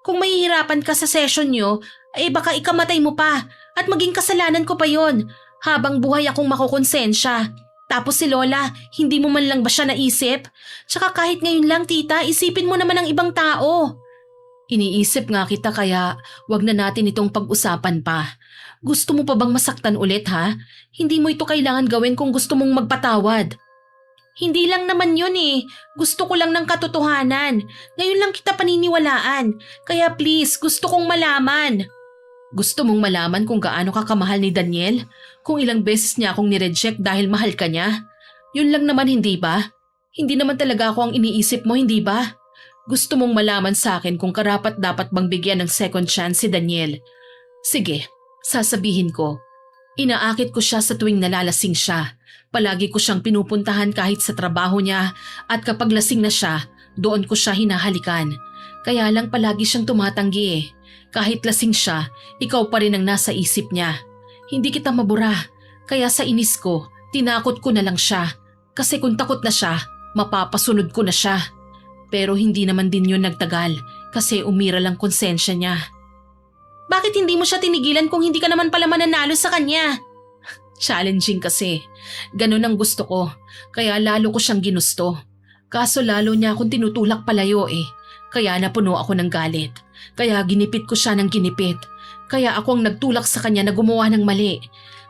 Kung mahihirapan ka sa session nyo, baka ikamatay mo pa at maging kasalanan ko pa yon. Habang buhay akong makukonsensya. Tapos si Lola, hindi mo man lang ba siya naisip? Tsaka kahit ngayon lang tita, isipin mo naman ang ibang tao. Iniisip nga kita kaya wag na natin itong pag-usapan pa. Gusto mo pa bang masaktan ulit ha? Hindi mo ito kailangan gawin kung gusto mong magpatawad. Hindi lang naman yun eh. Gusto ko lang ng katotohanan. Ngayon lang kita paniniwalaan. Kaya please, gusto kong malaman. Gusto mong malaman kung gaano ka kamahal ni Daniel? Kung ilang beses niya akong nireject dahil mahal ka niya? Yun lang naman hindi ba? Hindi naman talaga ako ang iniisip mo, hindi ba? Gusto mong malaman sa akin kung karapat dapat bang bigyan ng second chance si Daniel. Sige, sasabihin ko. Inaakit ko siya sa tuwing nalalasing siya. Palagi ko siyang pinupuntahan kahit sa trabaho niya at kapag lasing na siya, doon ko siya hinahalikan. Kaya lang palagi siyang tumatanggi eh. Kahit lasing siya, ikaw pa rin ang nasa isip niya. Hindi kita mabura, kaya sa inis ko, tinakot ko na lang siya. Kasi kung takot na siya, mapapasunod ko na siya. Pero hindi naman din yun nagtagal kasi umira lang konsensya niya. Bakit hindi mo siya tinigilan kung hindi ka naman pala mananalo sa kanya? Challenging kasi. Ganun ang gusto ko, kaya lalo ko siyang ginusto. Kaso lalo niya akong tinutulak palayo eh. Kaya napuno ako ng galit. Kaya ginipit ko siya ng ginipit. Kaya ako ang nagtulak sa kanya na gumawa ng mali.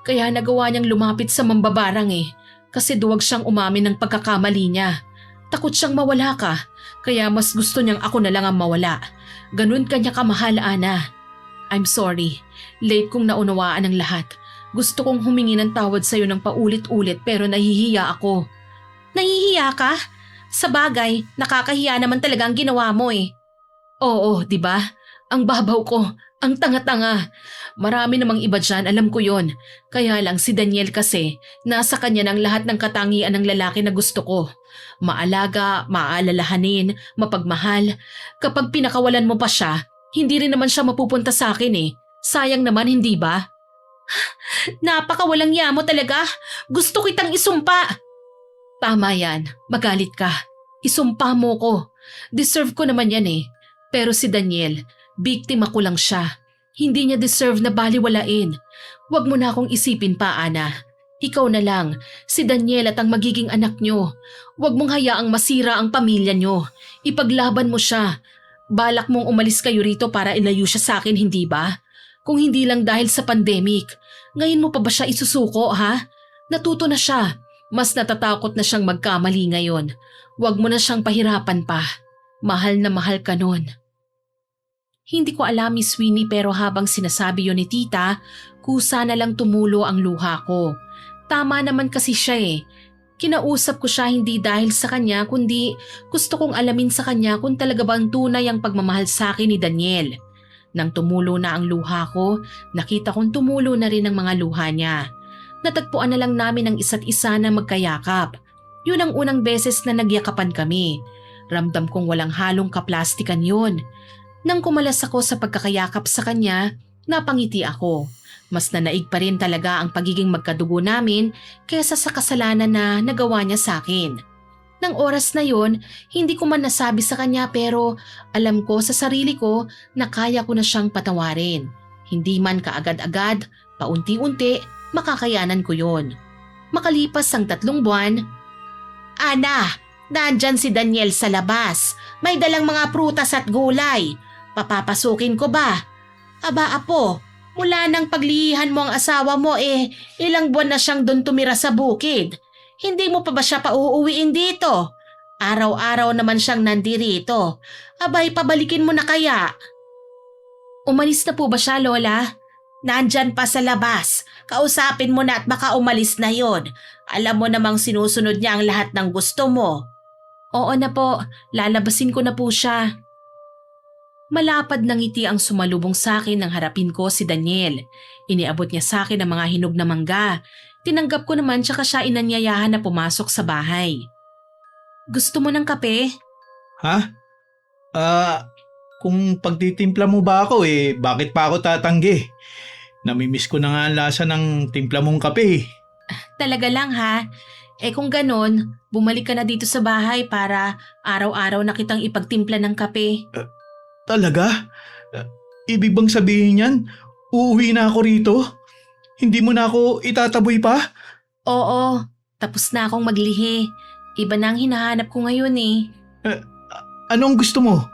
Kaya nagawa niyang lumapit sa mambabarang eh. Kasi duwag siyang umamin ng pagkakamali niya. Takot siyang mawala ka. Kaya mas gusto niyang ako na lang ang mawala. Ganun kanya kamahal, Ana. I'm sorry. Late kong naunawaan ang lahat. Gusto kong humingi ng tawad sa'yo ng paulit-ulit pero nahihiya ako. Nahihiya ka? Sa bagay, nakakahiya naman talaga ang ginawa mo eh. Oo, di ba? Ang babaw ko, ang tanga-tanga. Marami namang iba dyan, alam ko yon. Kaya lang si Daniel kasi, nasa kanya ng lahat ng katangian ng lalaki na gusto ko. Maalaga, maalalahanin, mapagmahal. Kapag pinakawalan mo pa siya, hindi rin naman siya mapupunta sa akin eh. Sayang naman, hindi ba? Napakawalang ya mo talaga. Gusto kitang isumpa. Tama yan, magalit ka. Isumpa mo ko. Deserve ko naman yan eh. Pero si Daniel, biktima ko lang siya. Hindi niya deserve na baliwalain. Huwag mo na akong isipin pa, Ana. Ikaw na lang, si Daniel at ang magiging anak niyo. Huwag mong hayaang masira ang pamilya niyo. Ipaglaban mo siya. Balak mong umalis kayo rito para ilayo siya sa akin, hindi ba? Kung hindi lang dahil sa pandemic, ngayon mo pa ba siya isusuko, ha? Natuto na siya. Mas natatakot na siyang magkamali ngayon. Huwag mo na siyang pahirapan pa. Mahal na mahal ka nun. Hindi ko alam, Miss Winnie, pero habang sinasabi yun ni tita, kusa na lang tumulo ang luha ko. Tama naman kasi siya eh. Kinausap ko siya hindi dahil sa kanya kundi gusto kong alamin sa kanya kung talaga bang tunay ang pagmamahal sa akin ni Daniel. Nang tumulo na ang luha ko, nakita kong tumulo na rin ang mga luha niya. Natagpuan na lang namin ang isa't isa na magkayakap. Yun ang unang beses na nagyakapan kami. Ramdam kong walang halong kaplastikan yun. Nang kumalas ako sa pagkakayakap sa kanya, napangiti ako. Mas nanaig pa rin talaga ang pagiging magkadugo namin kaysa sa kasalanan na nagawa niya sa akin. Nang oras na yon, hindi ko man nasabi sa kanya pero alam ko sa sarili ko na kaya ko na siyang patawarin. Hindi man kaagad-agad, paunti-unti, makakayanan ko yon. Makalipas ang 3 buwan, Ana, nandyan si Daniel sa labas. May dalang mga prutas at gulay. Papapasukin ko ba? Aba apo, mula nang paglihihan mo ang asawa mo ilang buwan na siyang doon tumira sa bukid. Hindi mo pa ba siya pauuwiin dito? Araw-araw naman siyang nandirito. Abay, pabalikin mo na kaya. Umalis na po ba siya, Lola? Nandyan pa sa labas. Kausapin mo na at baka umalis na yon. Alam mo namang sinusunod niya ang lahat ng gusto mo. Oo na po, lalabasin ko na po siya. Malapad ng ngiti ang sumalubong sa akin nang harapin ko si Daniel. Iniabot niya sa akin ang mga hinog na mangga. Tinanggap ko naman tsaka siya inanyayahan na pumasok sa bahay. Gusto mo ng kape? Ha? Kung pagtitimpla mo ba ako bakit pa ako tatanggi? Namimiss ko na nga ang lasa ng timpla mong kape. Talaga lang ha. Kung ganon, bumalik ka na dito sa bahay para araw-araw na kitang ipagtimpla ng kape. Talaga? Ibig bang sabihin yan? Uuwi na ako rito? Hindi mo na ako itataboy pa? Oo, tapos na akong maglihi. Iba na ang hinahanap ko ngayon eh. Anong gusto mo?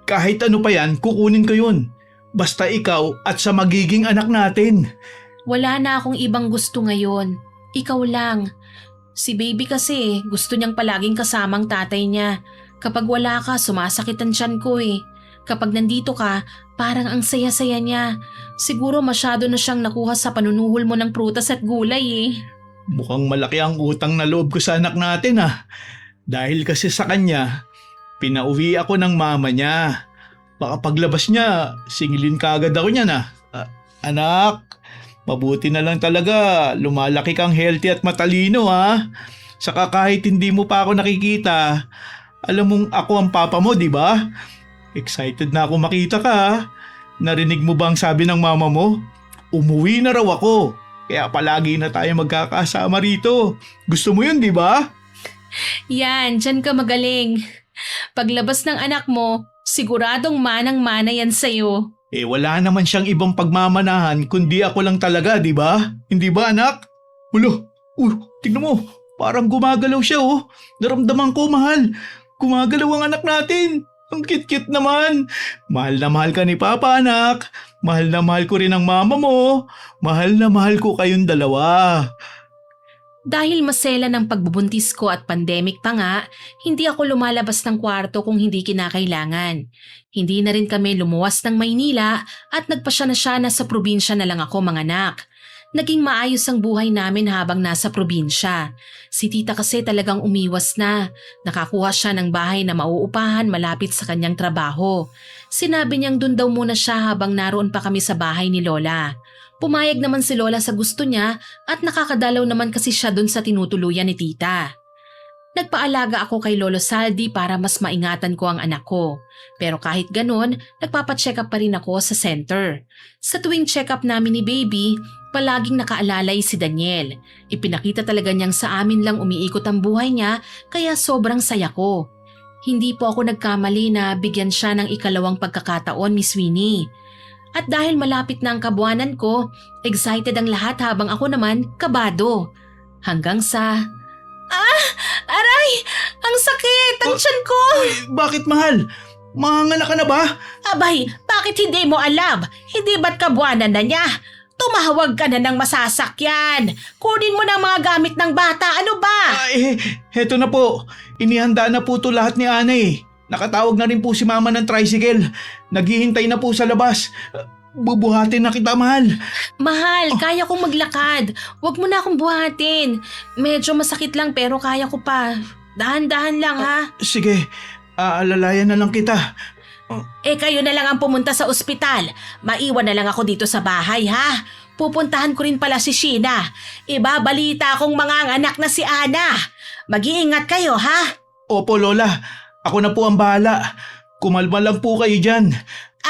Kahit ano pa yan, kukunin ko yun. Basta ikaw at sa magiging anak natin. Wala na akong ibang gusto ngayon. Ikaw lang. Si baby kasi gusto niyang palaging kasamang tatay niya. Kapag wala ka, sumasakit ang tiyan ko eh. Kapag nandito ka, parang ang saya-saya niya. Siguro masyado na siyang nakuha sa panunuhol mo ng prutas at gulay eh. Mukhang malaki ang utang na loob ko sa anak natin ah. Dahil kasi sa kanya, pinauwi ako ng mama niya. Baka paglabas niya, singilin ka agad ako niya na. Anak, mabuti na lang talaga. Lumalaki kang healthy at matalino ha. Saka kahit hindi mo pa ako nakikita, alam mong ako ang papa mo, di ba? Excited na ako makita ka ha. Narinig mo ba ang sabi ng mama mo? Umuwi na raw ako. Kaya palagi na tayo magkakasama rito. Gusto mo yun, di ba? Yan, dyan ka magaling. Paglabas ng anak mo, siguradong manang-mana yan sa'yo. Wala naman siyang ibang pagmamanahan kundi ako lang talaga, di ba? Hindi ba, anak? Ulo, tignan mo. Parang gumagalaw siya, oh. Naramdaman ko, mahal. Gumagalaw ang anak natin. Ang cute-cute naman. Mahal na mahal ka ni Papa, anak. Mahal na mahal ko rin ang mama mo. Mahal na mahal ko kayong dalawa. Dahil masela ng pagbubuntis ko at pandemic pa nga, hindi ako lumalabas ng kwarto kung hindi kinakailangan. Hindi na rin kami lumuwas ng Maynila at nagpasya na siya na sa probinsya na lang ako manganak. Naging maayos ang buhay namin habang nasa probinsya. Si tita kasi talagang umiwas na. Nakakuha siya ng bahay na mauupahan malapit sa kanyang trabaho. Sinabi niyang dun daw muna siya habang naroon pa kami sa bahay ni Lola. Pumayag naman si Lola sa gusto niya at nakakadalaw naman kasi siya dun sa tinutuluyan ni tita. Nagpaalaga ako kay Lolo Saldi para mas maingatan ko ang anak ko. Pero kahit ganon, nagpapacheck up pa rin ako sa center. Sa tuwing check up namin ni baby, palaging nakaalalay si Daniel. Ipinakita talaga niyang sa amin lang umiikot ang buhay niya kaya sobrang saya ko. Hindi po ako nagkamali na bigyan siya ng ikalawang pagkakataon, Miss Winnie. At dahil malapit na ang kabuanan ko, excited ang lahat habang ako naman kabado. Hanggang sa... Aray! Ang sakit! Ang tiyan ko! Bakit, mahal? Manganganak ka na ba? Abay, bakit hindi mo alam? Hindi ba't kabuanan na niya? Tumahawag ka na ng masasakyan. Kunin mo na ang mga gamit ng bata. Ano ba? Heto na po. Inihanda na po to lahat ni Ana eh. Nakatawag na rin po si mama ng tricycle. Naghihintay na po sa labas. Bubuhatin na kita, mahal. Mahal, kaya kong maglakad. Huwag mo na akong buhatin. Medyo masakit lang pero kaya ko pa. Dahan-dahan lang ha. Sige, aalalayan na lang kita. Kayo na lang ang pumunta sa ospital. Maiwan na lang ako dito sa bahay ha. Pupuntahan ko rin pala si Sheena. Ibabalita akong mga anak na si Ana. Mag-iingat kayo ha. Opo, Lola. Ako na po ang bahala. Kumalma lang po kayo dyan.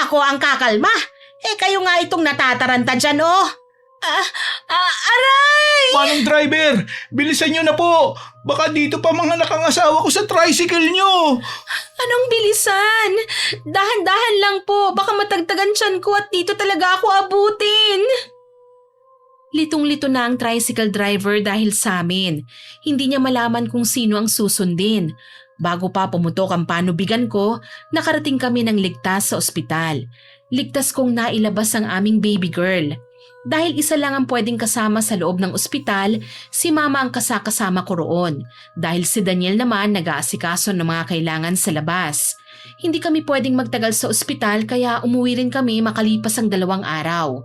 Ako ang kakalma. Kayo nga itong natataranta dyan oh. Aray! Manong driver, bilisan nyo na po. Baka dito pa mga nakangasawa ko sa tricycle nyo. Anong bilisan? Dahan-dahan lang po. Baka matagtagan tiyan ko at dito talaga ako abutin. Litong-lito na ang tricycle driver dahil sa amin. Hindi niya malaman kung sino ang susundin. Bago pa pumutok ang panubigan ko, nakarating kami ng ligtas sa ospital. Ligtas kong nailabas ang aming baby girl. Dahil isa lang ang pwedeng kasama sa loob ng ospital, si mama ang kasakasama ko roon. Dahil si Daniel naman nag-aasikaso ng mga kailangan sa labas. Hindi kami pwedeng magtagal sa ospital kaya umuwi rin kami makalipas ang 2 araw.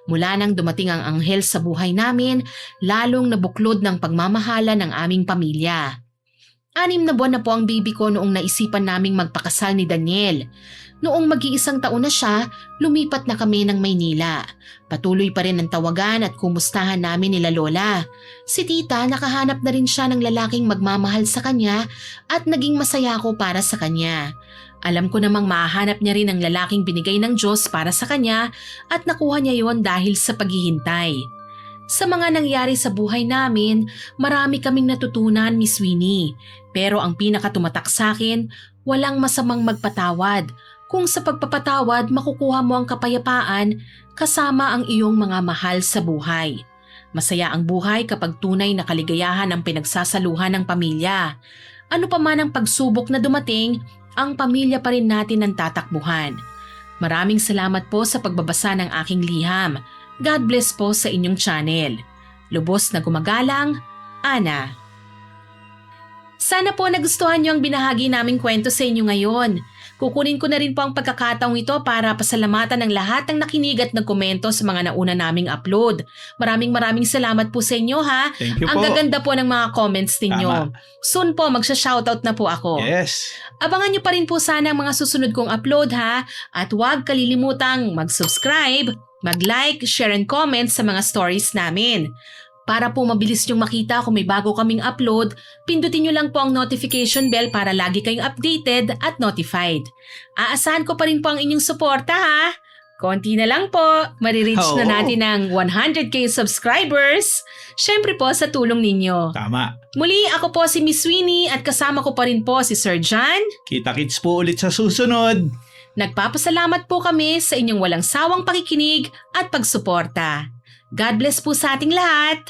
Mula nang dumating ang anghel sa buhay namin, lalong nabuklod ng pagmamahala ng aming pamilya. 6 na buwan na po ang baby ko noong naisipan naming magpakasal ni Daniel. Noong mag-iisang taon na siya, lumipat na kami ng Maynila. Patuloy pa rin ang tawagan at kumustahan namin nila Lola. Si tita nakahanap na rin siya ng lalaking magmamahal sa kanya at naging masaya ako para sa kanya. Alam ko namang mahanap niya rin ang lalaking binigay ng Diyos para sa kanya at nakuha niya yon dahil sa paghihintay. Sa mga nangyari sa buhay namin, marami kaming natutunan, Miss Winnie. Pero ang pinakatumatak sa akin, walang masamang magpatawad. Kung sa pagpapatawad makukuha mo ang kapayapaan kasama ang iyong mga mahal sa buhay. Masaya ang buhay kapag tunay na kaligayahan ang pinagsasaluhan ng pamilya. Ano pa man ang pagsubok na dumating, ang pamilya pa rin natin ang tatakbuhan. Maraming salamat po sa pagbabasa ng aking liham. God bless po sa inyong channel. Lubos na gumagalang, Ana. Sana po nagustuhan niyo ang binahagi naming kwento sa inyo ngayon. Kukunin ko na rin po ang pagkakataong ito para pasalamatan ng lahat ng nakinig at nagkomento sa mga nauna naming upload. Maraming salamat po sa inyo ha. Thank you Ang po. gaganda po ng mga comments ninyo. Tama. Soon po magsha-shoutout na po ako. Yes. Abangan niyo pa rin po sana ang mga susunod kong upload ha. At huwag kalilimutang mag-subscribe, mag-like, share and comment sa mga stories namin. Para po mabilis niyong makita kung may bago kaming upload, pindutin niyo lang po ang notification bell para lagi kayong updated at notified. Aasahan ko pa rin po ang inyong suporta ha. Konti na lang po, marireach na Oo. natin ang 100k subscribers. Syempre po sa tulong ninyo. Tama. Muli ako po si Miss Winnie at kasama ko pa rin po si Sir John. Kita-kits po ulit sa susunod. Nagpapasalamat po kami sa inyong walang sawang pakikinig at pagsuporta. God bless po sa ating lahat!